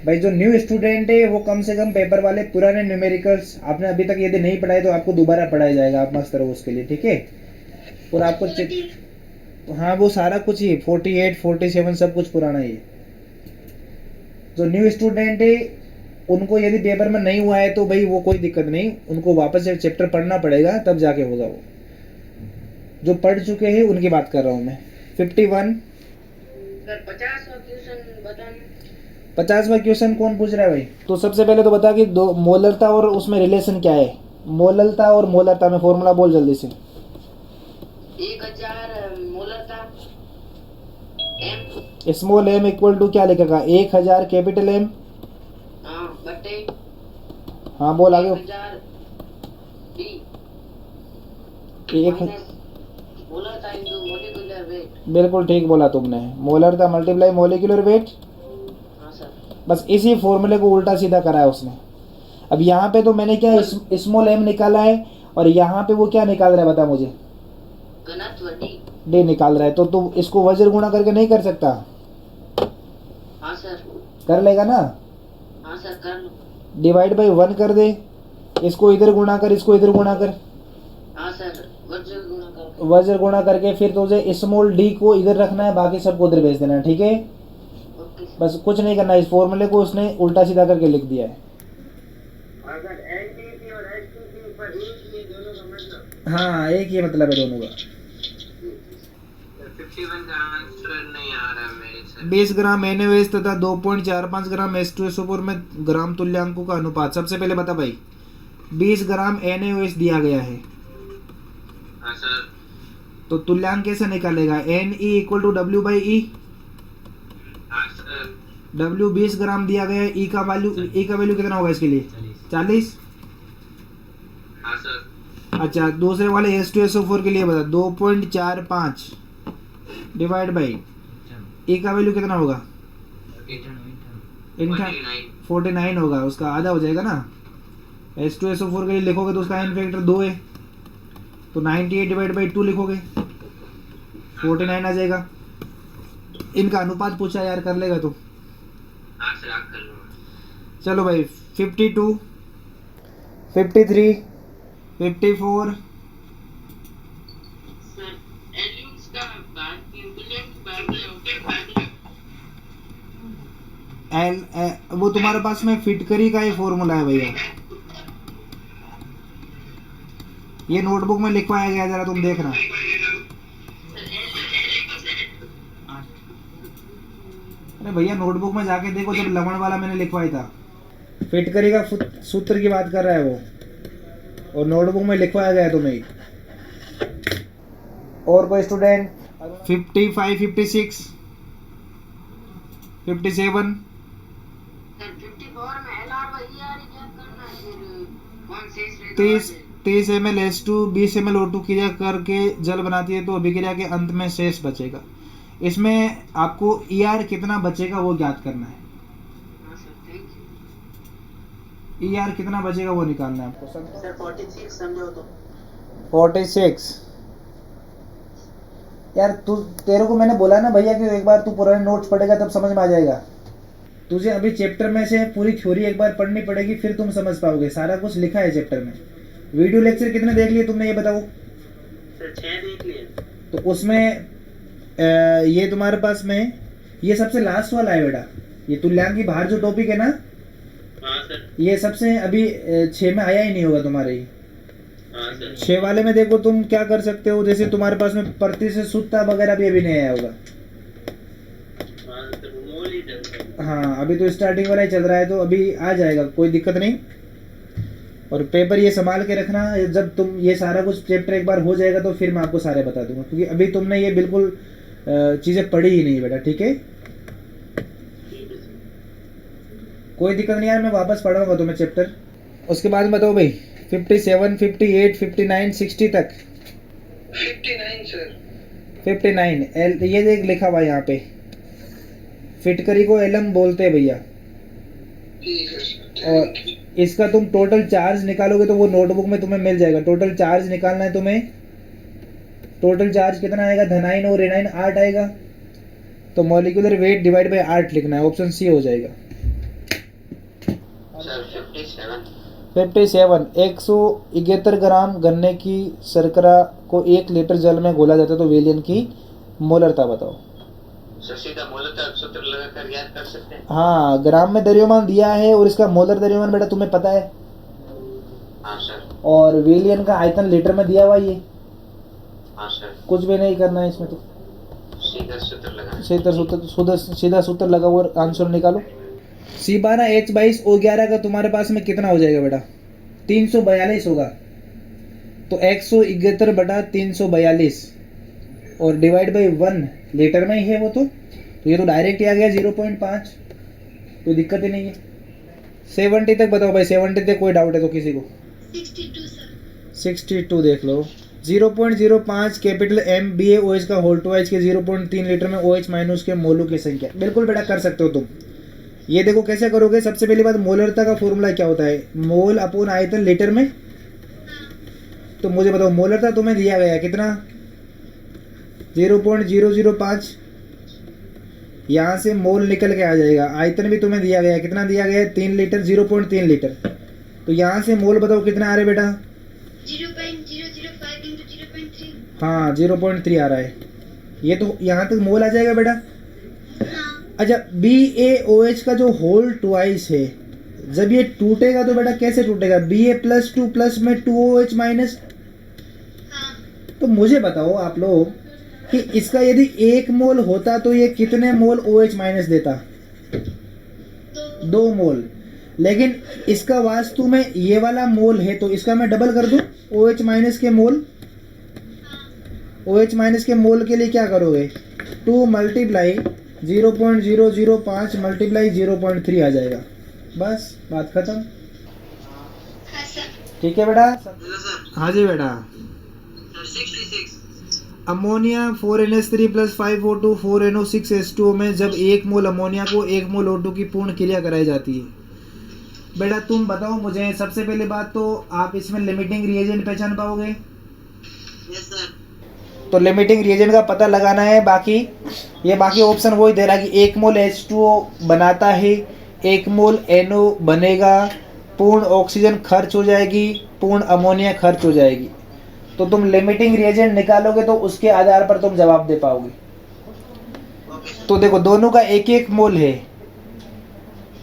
भाई? जो न्यू स्टूडेंट है वो कम से कम पेपर वाले पुराने न्यूमेरिकल्स आपने अभी तक यदि नहीं पढ़ाए तो आपको दोबारा पढ़ाया जाएगा, आप मस्त रहो उसके लिए, ठीक है? और आपको 40 हाँ वो सारा कुछ ही 48 47 सब कुछ पुराना ही है। जो न्यू स्टूडेंट है उनको यदि पेपर में नहीं हुआ है तो भाई वो कोई दिक्कत नहीं, उनको वापस से चैप्टर पढ़ना पड़ेगा तब जाके होगा वो। जो पढ़ चुके हैं उनकी बात कर रहा हूँ मैं। 51 सर 50वां क्वेश्चन बताना। 50वां क्वेश्चन कौन पूछ रहा है भाई? तो सबसे पहले तो बता कि दो मोलरता और उसमें रिलेशन क्या है। मोलरता और मोलरता में फॉर्मूला बोल जल्दी से। 1000 मोलरता M. Small M equal to क्या लिखेगा? 1000 कैपिटल एम। हाँ बटे हाँ बोल आगे। 1000 डी एक मोलरता इनटू मॉलिक्यूलर वेट। बिल्कुल ठीक बोला तुमने। मोलरता मल्टीप्लाई मॉलिक्यूलर वेट। हाँ सर। बस इसी फॉर्मूले को उल्टा सीधा करा है उसने। अब यहाँ पे तो मैंने क्या स्मॉल एम निकाला है और यहाँ पे वो क्या निकाल रहा है बता मुझे? घनत्व डी। डी निकाल रहा है। तो तू इसको वज्र गुणा करके नहीं कर सकता? हाँ सर। कर लेगा ना? हाँ सर कर लो। डिवाइड बाई 1 कर दे। इसको इधर गुणा कर, इसको इधर गुणा कर। हाँ सर वज्र गुणा करके। वज्र गुणा करके फिर तुझे स्मॉल डी को इधर रखना है, बाकी सबको उधर भेज देना है, ठीक है? Okay sir. बस कुछ नहीं करना, इस फॉर्मूले को उसने उल्टा सीधा करके लिख दिया है। अगर एनटीपी और एचटीपी पर एक ही दोनों का मतलब। हाँ एक ही मतलब है दोनों का। 51 का आंसर नहीं आ रहा मेरे से। 20 ग्राम NaOH तथा 2.45 ग्राम H2SO4 में ग्राम तुल्यांकों का अनुपात। सबसे पहले बता भाई, 20 ग्राम NaOH दिया गया है हाँ सर। तो तुल्यांक कैसे निकालेगा? Ne equal to W by E. हाँ सर। W 20 ग्राम दिया गया है। E का वैल्यू कितना होगा इसके लिए? 40। हाँ सर। अच्छा दूसरे वाले H2SO4 के लिए बता। 2.45 डिवाइड बाई E का वैल्यू कितना होगा? 49 होगा, उसका आधा हो जाएगा ना। H2SO4 के लिए लिखोगे तो उसका n फैक्टर 2 है तो 98 डिवाइड बाई 2 लिखोगे 49 आ जाएगा। इनका अनुपात पूछा यार, कर लेगा तू? हाँ सर आप कर लो। चलो भाई 52 53 54 सर एल्यूम्स का तुल्यांक एल वो तुम्हारे पास में फिटकरी का ही फॉर्मूला है भैया, ये नोटबुक में लिखवाया गया, जरा तुम देखना। अरे भैया नोटबुक में जाके देखो, जब लवण वाला मैंने लिखवाया था। फिटकरी का सूत्र की बात कर रहा है वो, और नोटबुक में लिखवाया गया है तुम्हें। और कोई स्टूडेंट? 55 56 57 सर 54 में एलआर व ईआर क्या करना है फिर कौन शेष रहेगा? 30 ml H2 20 ml O2 क्रिया करके जल बनाती है तो अभिक्रिया के अंत में शेष बचेगा। इसमें आपको ER कितना बचेगा वो ज्ञात करना है। हाँ सर थैंक यू। ER कितना बचेगा वो निकालना है आपको। सर 46 समझो तो। 46 यार तेरे को मैंने बोला ना भैया कि एक बार तू पुराने नोट्स पढ़ेगा तब समझ में आ जाएगा। तुझे अभी चैप्टर में से पूरी थ्योरी एक बार पढ़नी पड़ेगी, फिर तुम समझ पाओगे। सारा कुछ लिखा है चैप्टर में। वीडियो लेक्चर कितने देख लिए तुमने ये बताओ? सर 6 देख लिए। तो उसमें ये तुम्हारे पास में ये सबसे लास्ट वाला है बेटा, ये तुल्यांक की बाहर जो टॉपिक है ना, हाँ सर। ये सबसे अभी 6 में आया ही नहीं होगा तुम्हारे ही। हाँ सर। 6 वाले में देखो तुम क्या कर सकते हो, जैसे तुम्हारे पास में प्रतिशतता वगैरह भी अभी नहीं आया होगा। हाँ सर वो मोल ही चलता है। हाँ अभी तो स्टार्टिंग वाला ही चल रहा है, तो अभी आ जाएगा, कोई दिक्कत नहीं। और पेपर ये संभाल के रखना, जब तुम ये सारा कुछ चैप्टर एक बार हो जाएगा तो फिर मैं आपको सारे बता दूंगा, क्योंकि अभी तुमने ये बिल्कुल चीज़ें पढ़ी ही नहीं बेटा, ठीक है? कोई दिक्कत नहीं यार, मैं वापस पढ़ाऊंगा तुम्हें चैप्टर। उसके बाद बताओ भाई 57 58 59 60 तक। 59 सर। 59 एल, ये देख लिखा हुआ है यहाँ पे, फिटकरी को एलएम बोलते हैं भैया। ठीक है। और इसका तुम टोटल चार्ज निकालोगे तो वो नोटबुक में तुम्हें मिल जाएगा। टोटल चार्ज निकालना है तुम्हें, टोटल चार्ज कितना आएगा, धनाइन और ऋणाइन 8 आएगा, तो मॉलिक्यूलर वेट डिवाइड बाय 8 लिखना है, ऑप्शन सी हो जाएगा। सर 57। 57 171 ग्राम गन्ने की शर्करा को 1 लीटर जल में घोला जाता है, तो विलियन की मोलरता बताओ। सर सीधा मोलरता सूत्र लगाकर याद कर सकते हैं। हाँ, ग्राम में द्रव्यमान दिया है और इसका मोलर द्रव्यमान बेटा तुम्हें पता है, हाँ सर। और विलियन का आयतन लीटर में दिया हुआ है, ये हाँ सर। कुछ भी नहीं करना है इसमें, तो सीधा सूत्र लगाना। सीधा सूत्र लगा और आंसर निकालो। C12H22 O11 का तुम्हारे पास में कितना हो जाएगा बेटा, 342 होगा, तो 171 बटा 342 और डिवाइड बाई 1 लीटर में ही है वो, तो ये तो डायरेक्ट ही आ गया 0.5, कोई दिक्कत ही नहीं है। 70 तक बताओ भाई, 70 तक कोई डाउट है तो किसी को। 62 सर। 62 देख लो। 0.05 कैपिटल MbA OH का होल टू OH के 0.3 लीटर में OH माइनस के मोलों की संख्या। बिल्कुल बेटा कर सकते हो तुम। ये देखो कैसे करोगे, सबसे पहली बात मोलरता का फॉर्मूला क्या होता है, मोल अपॉन आयतन लीटर में। तो मुझे बताओ मोलरता तुम्हें दिया गया है कितना, 0.005, यहाँ से मोल निकल के आ जाएगा। आयतन भी तुम्हें दिया गया है, कितना दिया गया है, 3 लीटर, 0.3 लीटर। तो यहाँ से मोल बताओ कितना आ रहा है बेटा, 0.005 into 0.3। हाँ 0.3 आ रहा है। ये तो यहाँ तक मोल आ जाएगा बेटा। हाँ। अच्छा, BaOH का जो होल ट्वाइस है, जब ये टूटेगा तो बेटा कैसे टूटेगा, Ba+2 प्लस में 2OH माइनस। हाँ। तो मुझे बताओ आप लोग कि इसका यदि 1 मोल होता तो ये कितने मोल OH माइनस देता, 2 मोल। लेकिन इसका वास्तु में ये वाला मोल है, तो इसका मैं डबल कर दूं, OH माइनस के मोल। OH माइनस के मोल के लिए क्या करोगे, 2 मल्टीप्लाई 0.005 मल्टीप्लाई 0.3 आ जाएगा, बस बात खत्म। हाँ सर। ठीक है बेटा। Hello sir. हाँ जी बेटा। Sir 66। Ammonia 4NH3 plus 5O2 4NO6H2O में जब 1 मोल अमोनिया को 1 मोल O2 की पूर्ण क्रिया कराई जाती है, बेटा तुम बताओ मुझे, सबसे पहली बात तो आप इसमें लिमिटिंग रिएजेंट पहचान पाओगे। Yes sir. तो लिमिटिंग रिएजेंट का पता लगाना है। बाकी ऑप्शन वही दे रहा है कि 1 मोल H2O बनाता है, 1 मोल NO बनेगा, पूर्ण ऑक्सीजन खर्च हो जाएगी, पूर्ण अमोनिया खर्च हो जाएगी। तो तुम लिमिटिंग रिएजेंट निकालोगे तो उसके आधार पर तुम जवाब दे पाओगे। तो देखो दोनों का 1-1 मोल है,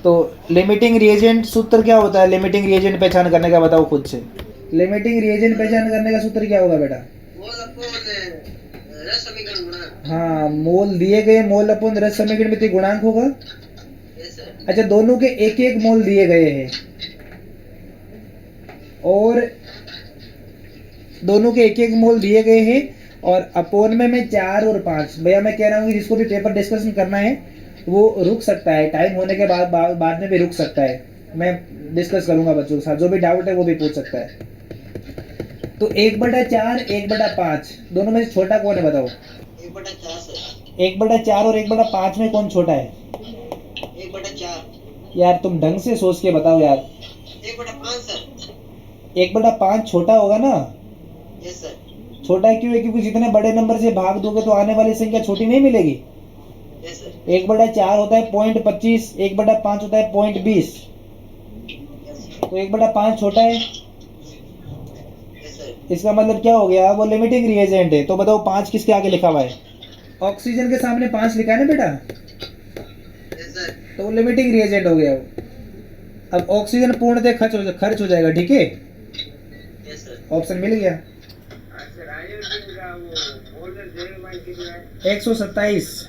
तो लिमिटिंग रिएजेंट सूत्र क्या होता है, लिमिटिंग रिएजेंट पहचान करने का बताओ खुद से। लिमिटिंग रिएजेंट पहचान करने का सूत्र क्या होगा बेटा, मोल अपॉन रस समीकरण गुणांक। हाँ, मोल दिए गए मोल अपन रस समीकरण में गुणांक होगा। Yes sir. अच्छा, दोनों के 1-1 मोल दिए गए हैं और दोनों के 1-1 मोल दिए गए हैं और अपोन में मैं 4 और 5। भैया मैं कह रहा हूँ कि जिसको भी पेपर डिस्कशन करना है वो रुक सकता है, टाइम होने के बाद में भी रुक सकता है। मैं डिस्कस करूंगा बच्चों के साथ, जो भी डाउट है वो भी पूछ सकता है। तो 1/4 1/5 दोनों में से छोटा कौन है बताओ। 1/4 सर। 1/4 और 1/5 में कौन छोटा है। 1/4। यार तुम ढंग से सोच के बताओ यार। 1/5 सर। 1/5 छोटा होगा ना। Yes sir. छोटा क्यों है, क्योंकि जितने बड़े नंबर से भाग दोगे तो आने वाली संख्या छोटी नहीं मिलेगी। Yes sir. 1/4 होता है 0.25, 1/5 होता है 0.20, तो 1/5 छोटा है। इसका मतलब क्या हो गया, वो लिमिटिंग रिएजेंट है। तो बताओ 5 किसके आगे लिखा हुआ है, ऑक्सीजन के सामने 5 लिखा है ना बेटा, तो वो लिमिटिंग रिएजेंट हो गया वो। अब ऑक्सीजन पूर्णतः खर्च हो जाएगा, ठीक है। ऑप्शन मिल गया। 127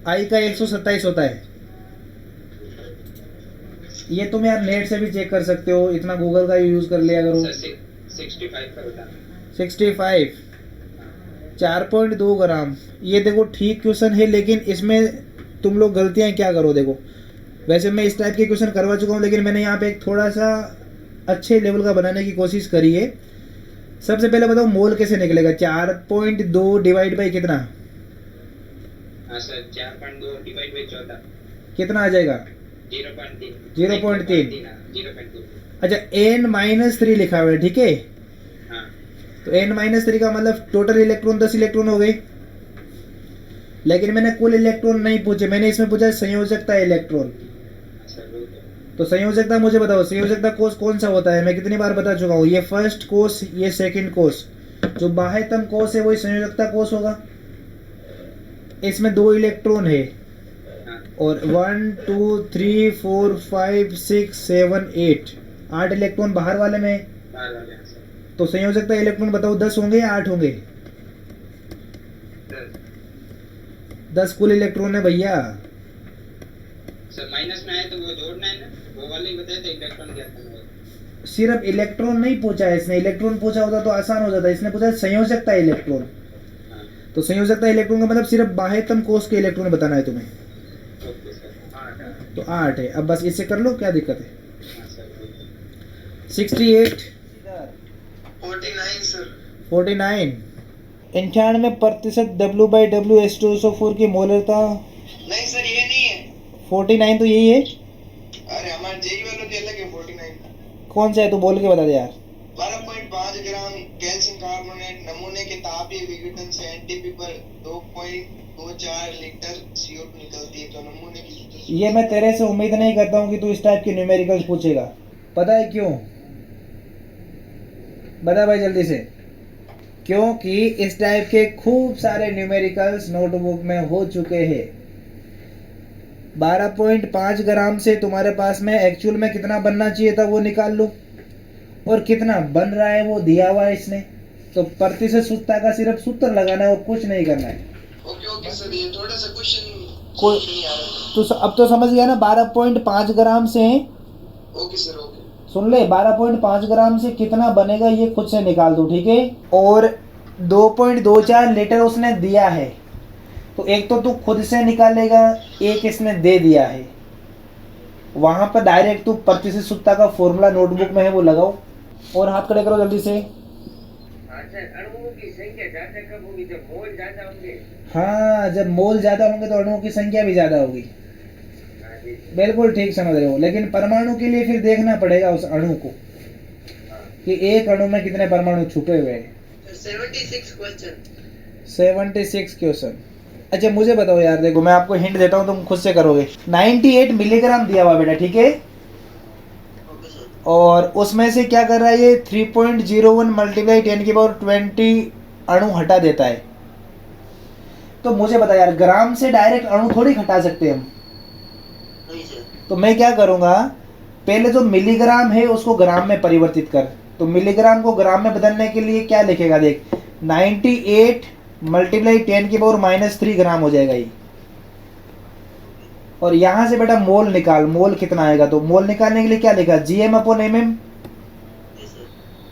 आई का 127 होता है। ये तुम यार नेट से भी चेक कर सकते हो, इतना गूगल का यूज कर लिया करो। 65 का बता। 65 4.2 ग्राम। ये देखो ठीक क्वेश्चन है, लेकिन इसमें तुम लोग गलतियां क्या करो। देखो वैसे मैं इस टाइप के क्वेश्चन करवा चुका हूँ, लेकिन मैंने यहाँ पे एक थोड़ा सा अच्छे लेवल का बनाने की कोशिश करी है। सबसे पहले बताओ मोल कैसे निकलेगा, 4.2 डिवाइड बाई कितना हाँ सर 4.2 डिवाइड बाई 14 कितना आ जाएगा? 0.3 0.3। 0.3। अच्छा n-3 लिखा हुआ है, ठीक है। हाँ तो n-3 का मतलब टोटल इलेक्ट्रॉन 10 इलेक्ट्रॉन हो गए, लेकिन मैंने कुल इलेक्ट्रॉन नहीं पूछे, मैंने इसमें पूछा संयोजकता इलेक्ट्रॉन। सर वो तो तो संयोजकता मुझे बताओ, संयोजकता कोष कौन सा होता है? मैं कितनी बार बता चुका हूँ, ये फर्स्ट कोष, ये सेकंड कोष। जो बाह्यतम कोष है वही संयोजकता कोष होगा। इसमें 2 इलेक्ट्रॉन है हाँ और 1 2 3 4 5 6 7 8 8 इलेक्ट्रॉन बाहर वाले में है। बाहर वाले हैं सर। तो संयोजकता इलेक्ट्रॉन बताओ 10 होंगे या 8 होंगे? 10 कुल इलेक्ट्रॉन है भैया। सर माइनस में आए तो वो जोड़ना है ना, वो वाले ही बताए थे इलेक्ट्रॉन क्या करना है। सिर्फ इलेक्ट्रॉन नहीं पूछा है इसने, इलेक्ट्रॉन पूछा होता तो आसान हो जाता, इसने पूछा संयोजकता इलेक्ट्रॉन। हाँ तो संयोजकता इलेक्ट्रॉन का मतलब सिर्फ बाह्यतम कोष के इलेक्ट्रॉन बताना है तुम्हें। Okay sir. 8 है। तो 8 है, अब बस इससे कर लो, क्या दिक्कत है। हाँ सर वो तो 68 49 सर। 49 98% W/W की मोलरता। नहीं सर ये नहीं है। 49 तो यही है। अरे हमारे जेई वालों के अलग है 49। कौन सा है, तू बोल के बता दे यार। 12.5 ग्राम कैल्शियम कार्बोनेट नमूने के तापीय विघटन से एनटीपी पर 2.24 लीटर CO2 निकलती है। तो नमूने की सूत्र ये मैं तेरे से उम्मीद नहीं करता हूँ कि तू इस टाइप के न्यूमेरिकल्स पूछेगा। पता है क्यों? बता भाई जल्दी से। क्योंकि इस टाइप के खूब सारे न्यूमेरिकल्स नोटबुक में हो चुके हैं। 12.5 ग्राम से तुम्हारे पास में एक्चुअल में कितना बनना चाहिए था वो निकाल लो, और कितना बन रहा है वो दिया हुआ है इसने। तो प्रतिशत सूत्रता का सिर्फ सूत्र लगाना है और कुछ नहीं करना है। ओके सर ये थोड़ा सा क्वेश्चन कोई नहीं आ रहा। तो अब तो समझ गया ना, 12.5 ग्राम से, ओके सर ओके। सुन ले, 12.5 ग्राम से कितना बनेगा ये खुद से निकाल दो, ठीक है। और 2.24 लीटर उसने दिया है, तो एक तो तू खुद से निकालेगा, एक इसने दे दिया है। वहां पर डायरेक्ट तू प्रतिशत सूत्रता का फॉर्मूला नोटबुक में है वो लगाओ, और हाथ खड़े करो जल्दी से। अणुओं की संख्या ज्यादा कब होगी? जब मोल ज्यादा होंगे। हाँ, जब मोल ज्यादा होंगे तो अणुओं की संख्या भी ज्यादा होगी। बिल्कुल ठीक समझ रहे हो, लेकिन परमाणु के लिए फिर देखना पड़ेगा उस अणु को कि एक अणु में कितने परमाणु छुपे हुए हैं। 76 क्वेश्चन। 76 क्वेश्चन। अच्छा मुझे बताओ यार, देखो मैं आपको हिंट देता हूँ, तुम खुद से करोगे। 98 मिलीग्राम दिया हुआ बेटा, ठीक है। और उसमें से क्या कर रहा है ये, 3.01 मल्टीप्लाई 10⁻20 अणु हटा देता है। तो मुझे बता यार, ग्राम से डायरेक्ट अणु थोड़ी हटा सकते हैं हम। तो मैं क्या करूंगा, पहले जो मिलीग्राम है उसको ग्राम में परिवर्तित कर। तो मिलीग्राम को ग्राम में बदलने के लिए क्या लिखेगा, देख 98 मल्टीप्लाई 10⁻³ ग्राम हो जाएगा ये। और यहां से बेटा मोल निकाल, मोल कितना आएगा। तो मोल निकालने के लिए क्या लिखा, gm/mm।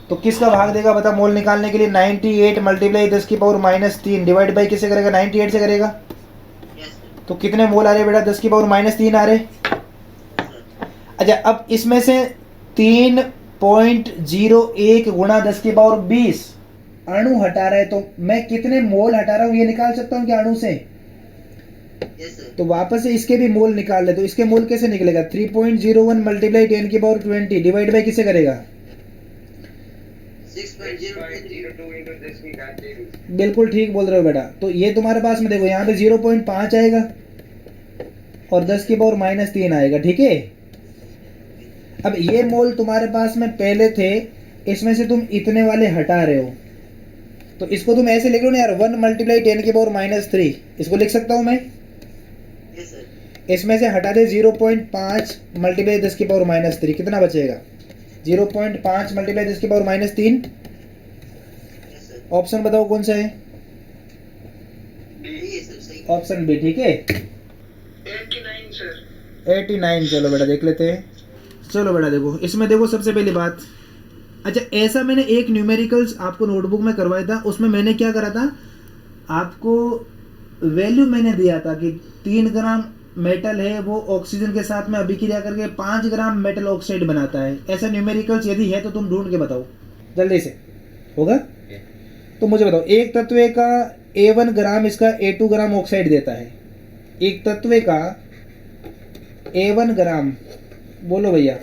तो किसका भाग देगा बता मोल निकालने के लिए। 98 मल्टीप्लाई 10⁻³ डिवाइड बाई किससे करेगा, 98 से करेगा। तो कितने मोल आ रहे बेटा, 10⁻³ आ रहे। अच्छा अब इसमें से 3.01 गुणा 10⁻20 अणु हटा रहे, तो मैं कितने मोल हटा रहा हूँ ये निकाल सकता हूँ क्या अणु से। तो वापस से इसके भी मोल निकाल ले। तो इसके मोल कैसे निकलेगा, 3.01 मल्टीप्लाई 10⁻20 डिवाइड बाई किसे करेगा, 6.02 बिल्कुल ठीक बोल रहे हो बेटा। तो ये तुम्हारे पास में देखो यहाँ पे 0.5 आएगा और 10⁻³ आएगा, ठीक है। अब ये मोल तुम्हारे पास में पहले थे, इसमें से तुम इतने वाले हटा रहे हो, तो इसको तुम ऐसे लिख लो ना यार, 1 मल्टीप्लाई 10⁻³ इसको लिख सकता हूँ मैं। इसमें से हटा दे 0.5 मल्टीप्लाई 10⁻³ कितना बचेगा, 0.5 मल्टीप्लाई 10⁻³ ऑप्शन बताओ कौन सा है, ऑप्शन बी, ठीक है 89 सर। 89। चलो बेटा देख लेते हैं। चलो बेटा देखो, इसमें देखो सबसे पहली बात, अच्छा ऐसा मैंने एक न्यूमेरिकल्स आपको नोटबुक में करवाया था, उसमें मैंने क्या करा था, आपको वैल्यू मैंने दिया था कि 3 ग्राम मेटल है वो ऑक्सीजन के साथ में अभिक्रिया करके 5 ग्राम मेटल ऑक्साइड बनाता है। ऐसा न्यूमेरिकल्स यदि है तो तुम ढूंढ के बताओ जल्दी से, होगा। तो मुझे बताओ, एक तत्व का A1 ग्राम इसका A2 ग्राम ऑक्साइड देता है, एक तत्व का A1 ग्राम, बोलो भैया,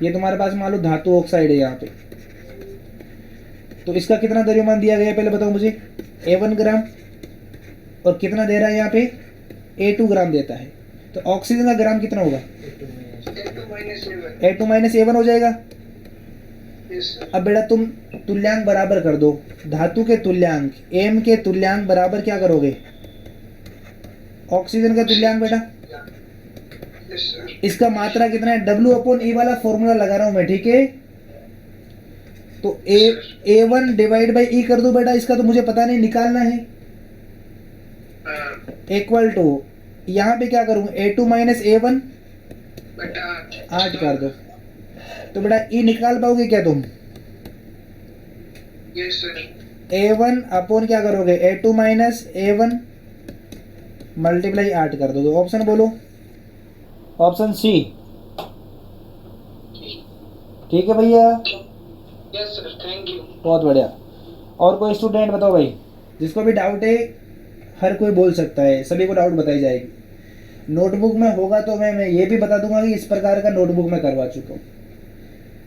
ये तुम्हारे पास मान लो धातु ऑक्साइड है यहाँ पे, तो इसका कितना द्रव्यमान दिया गया है पहले बताओ मुझे। A1 ग्राम, और कितना दे रहा है यहाँ पे, A2 ग्राम देता है। तो ऑक्सीजन का ग्राम कितना होगा, A2 माइनस A1 हो जाएगा। अब बेटा तुम तुल्यांक बराबर कर दो, धातु के तुल्यांक M के तुल्यांक बराबर क्या करोगे, ऑक्सीजन का तुल्यांक बेटा। इसका मात्रा कितना है, W/E वाला फॉर्मूला लगा रहा हूं मैं, ठीक है। तो A1 डिवाइड बाई E कर दो बेटा, इसका तो मुझे पता नहीं, निकालना है। इक्वल टू यहाँ पे क्या करूँ, A2 माइनस A1 8 कर दो। तो बेटा E निकाल पाओगे क्या तुम, A1 अपॉन क्या करोगे, A2 माइनस A1 मल्टीप्लाई 8 कर दो। ऑप्शन बोलो, ऑप्शन सी, ठीक है भैया। Yes sir, thank you. बहुत बढ़िया। और कोई स्टूडेंट बताओ भाई, जिसको भी डाउट है, हर कोई बोल सकता है, सभी को डाउट बताई जाएगी। नोटबुक में होगा तो मैं ये भी बता दूंगा कि इस प्रकार का नोटबुक में करवा चुका हूँ।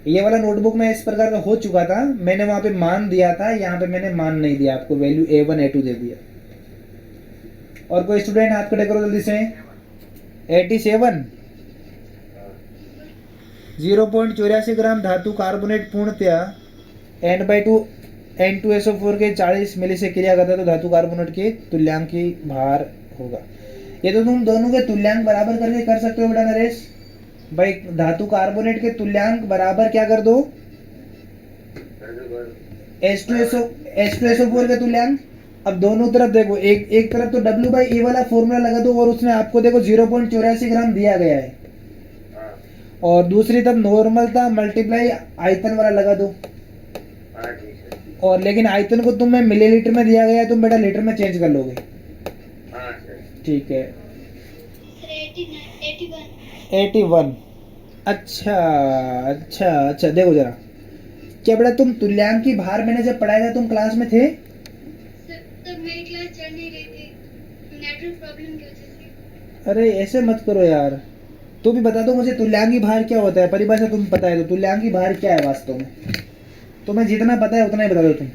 ये वाला नोटबुक में इस प्रकार का हो चुका था, मैंने वहाँ पे मान दिया था, यहाँ पे मैंने मान नहीं दिया, आपको वैल्यू A1 A2 दे दिया। और कोई स्टूडेंट हाथ खड़े करो जल्दी से। 87 0.84 ग्राम धातु कार्बोनेट पूर्णतया N/2 N2SO4 के 40 मिली से क्रिया करता है, तो धातु कार्बोनेट के तुल्यांक की भार होगा। ये तो तुम दोनों के तुल्यांक बराबर करके कर सकते हो बेटा नरेश भाई। धातु कार्बोनेट के तुल्यांक बराबर क्या कर दो, H2SO4 के तुल्यांक। अब दोनों तरफ देखो, एक तरफ तो W/E वाला फॉर्मूला लगा दो, और उसमें आपको देखो 0.84 ग्राम दिया गया है, और दूसरी तरफ नॉर्मलता मल्टीप्लाई आयतन वाला लगा दो। और लेकिन आयतन को तुम्हें मिलीलीटर में दिया गया है, तुम बेटा लीटर में चेंज कर लोगे, ठीक है। 81। अच्छा अच्छा अच्छा, देखो जरा, क्या बेटा तुम तुल्यांक की भार मैंने जब पढ़ाया था तुम क्लास में थे? सर तब मेरी क्लास चल नहीं रही थी, नेटवर्क प्रॉब्लम की वजह से। अरे ऐसे मत करो यार, तो भी बता दो मुझे तुल्यांक की भार क्या होता है, परिभाषा तुम पता है तो तुल्यांक की भार क्या है वास्तव में, तुम्हें जितना पता है उतना ही बता दो तुम।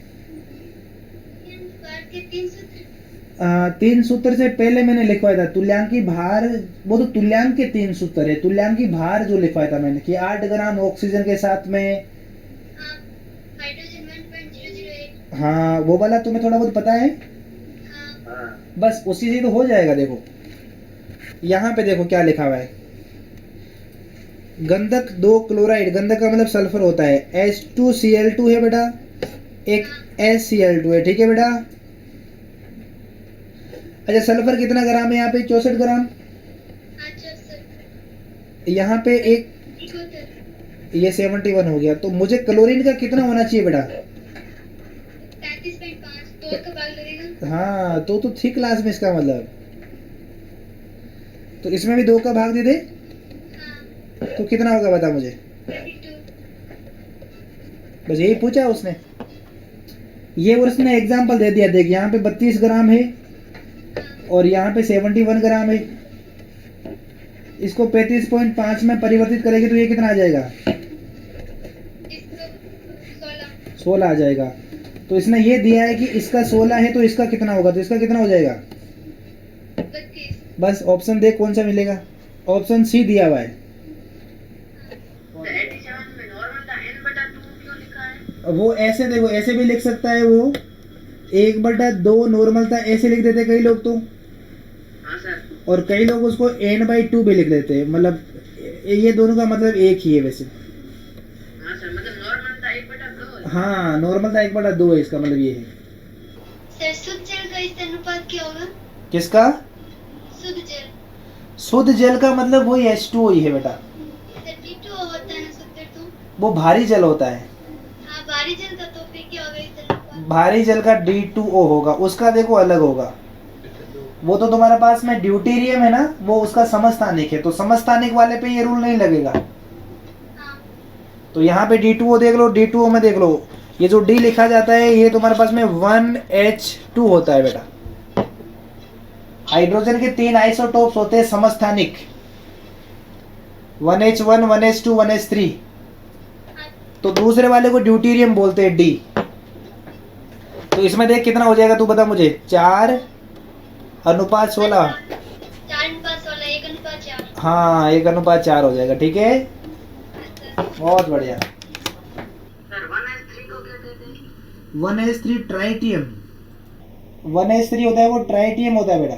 तीन सूत्र से पहले मैंने लिखवाया था तुल्यांक की भार, वो तो तुल्यांक के 3 सूत्र है। तुल्यांक की भार जो लिखवाया था मैंने कि 8 ग्राम ऑक्सीजन के साथ में हाइड्रोजन 1.008। हाँ वो वाला तुम्हें थोड़ा बहुत पता है, बस उसी से तो हो जाएगा। देखो यहाँ पे देखो क्या लिखा हुआ है, गंधक 2 क्लोराइड, गंधक का मतलब सल्फर होता है, H2Cl2 है बेटा, एक HCl2 है, ठीक है बेटा। अच्छा सल्फर कितना ग्राम है यहाँ पे, 64 ग्राम। यहाँ पे एक ये 71 हो गया, तो मुझे क्लोरीन का कितना होना चाहिए बेटा, 33.5, 2 का भाग लगेगा। हाँ तो थी क्लास में, इसका मतलब तो इसमें भी 2 का भाग दे दे, तो कितना होगा बता मुझे, 22। बस यही पूछा उसने, ये उसने एग्जाम्पल दे दिया। देख यहाँ पे 32 ग्राम है और यहाँ पे 71 ग्राम है, इसको 35.5 में परिवर्तित करेंगे तो ये कितना आ जाएगा, 16 आ जाएगा। तो इसने ये दिया है कि इसका 16 है, तो इसका कितना होगा, तो इसका कितना हो जाएगा 32। बस ऑप्शन दे कौन सा मिलेगा, ऑप्शन सी दिया हुआ है। वो ऐसे देखो, ऐसे भी लिख सकता है वो, 1/2 नॉर्मल था ऐसे लिख देते कई लोग तो, और कई लोग उसको N/2 भी लिख देते हैं, मतलब ये दोनों का मतलब एक ही है वैसे। हाँ नॉर्मल था 1/2 है, इसका मतलब ये है। सर शुद्ध जल का इस अनुपात क्या होगा? किसका? शुद्ध जल। शुद्ध जल का मतलब वही H2O ही है बेटा। सर D2O होता है ना शुद्ध तो? वो भारी जल होता है। हाँ भारी जल का तो फिर क्या होगा इस अनुपात? भारी जल का D2O होगा, उसका देखो अलग होगा। वो तो तुम्हारे पास में ड्यूटेरियम है ना, वो उसका समस्थानिक है, तो समस्थानिक वाले पे ये रूल नहीं लगेगा। तो यहाँ पे D2O देख लो, D2O में देख लो, ये जो D लिखा जाता है ये तुम्हारे पास में 1H2 होता है बेटा। हाइड्रोजन के 3 आइसोटोप्स होते हैं समस्थानिक, 1H1, 1H2, 1H3। तो दूसरे वाले को ड्यूटेरियम बोलते हैं, डी। तो इसमें देख कितना हो जाएगा, तू बता मुझे। 4:16। 4:16, 1:4। हाँ, 1:4 हो जाएगा। ठीक है, बहुत बढ़िया। सर 1s3 को क्या कहते हैं? 1H3 tritium. 1H3 होता है वो ट्राइटियम होता है बेटा।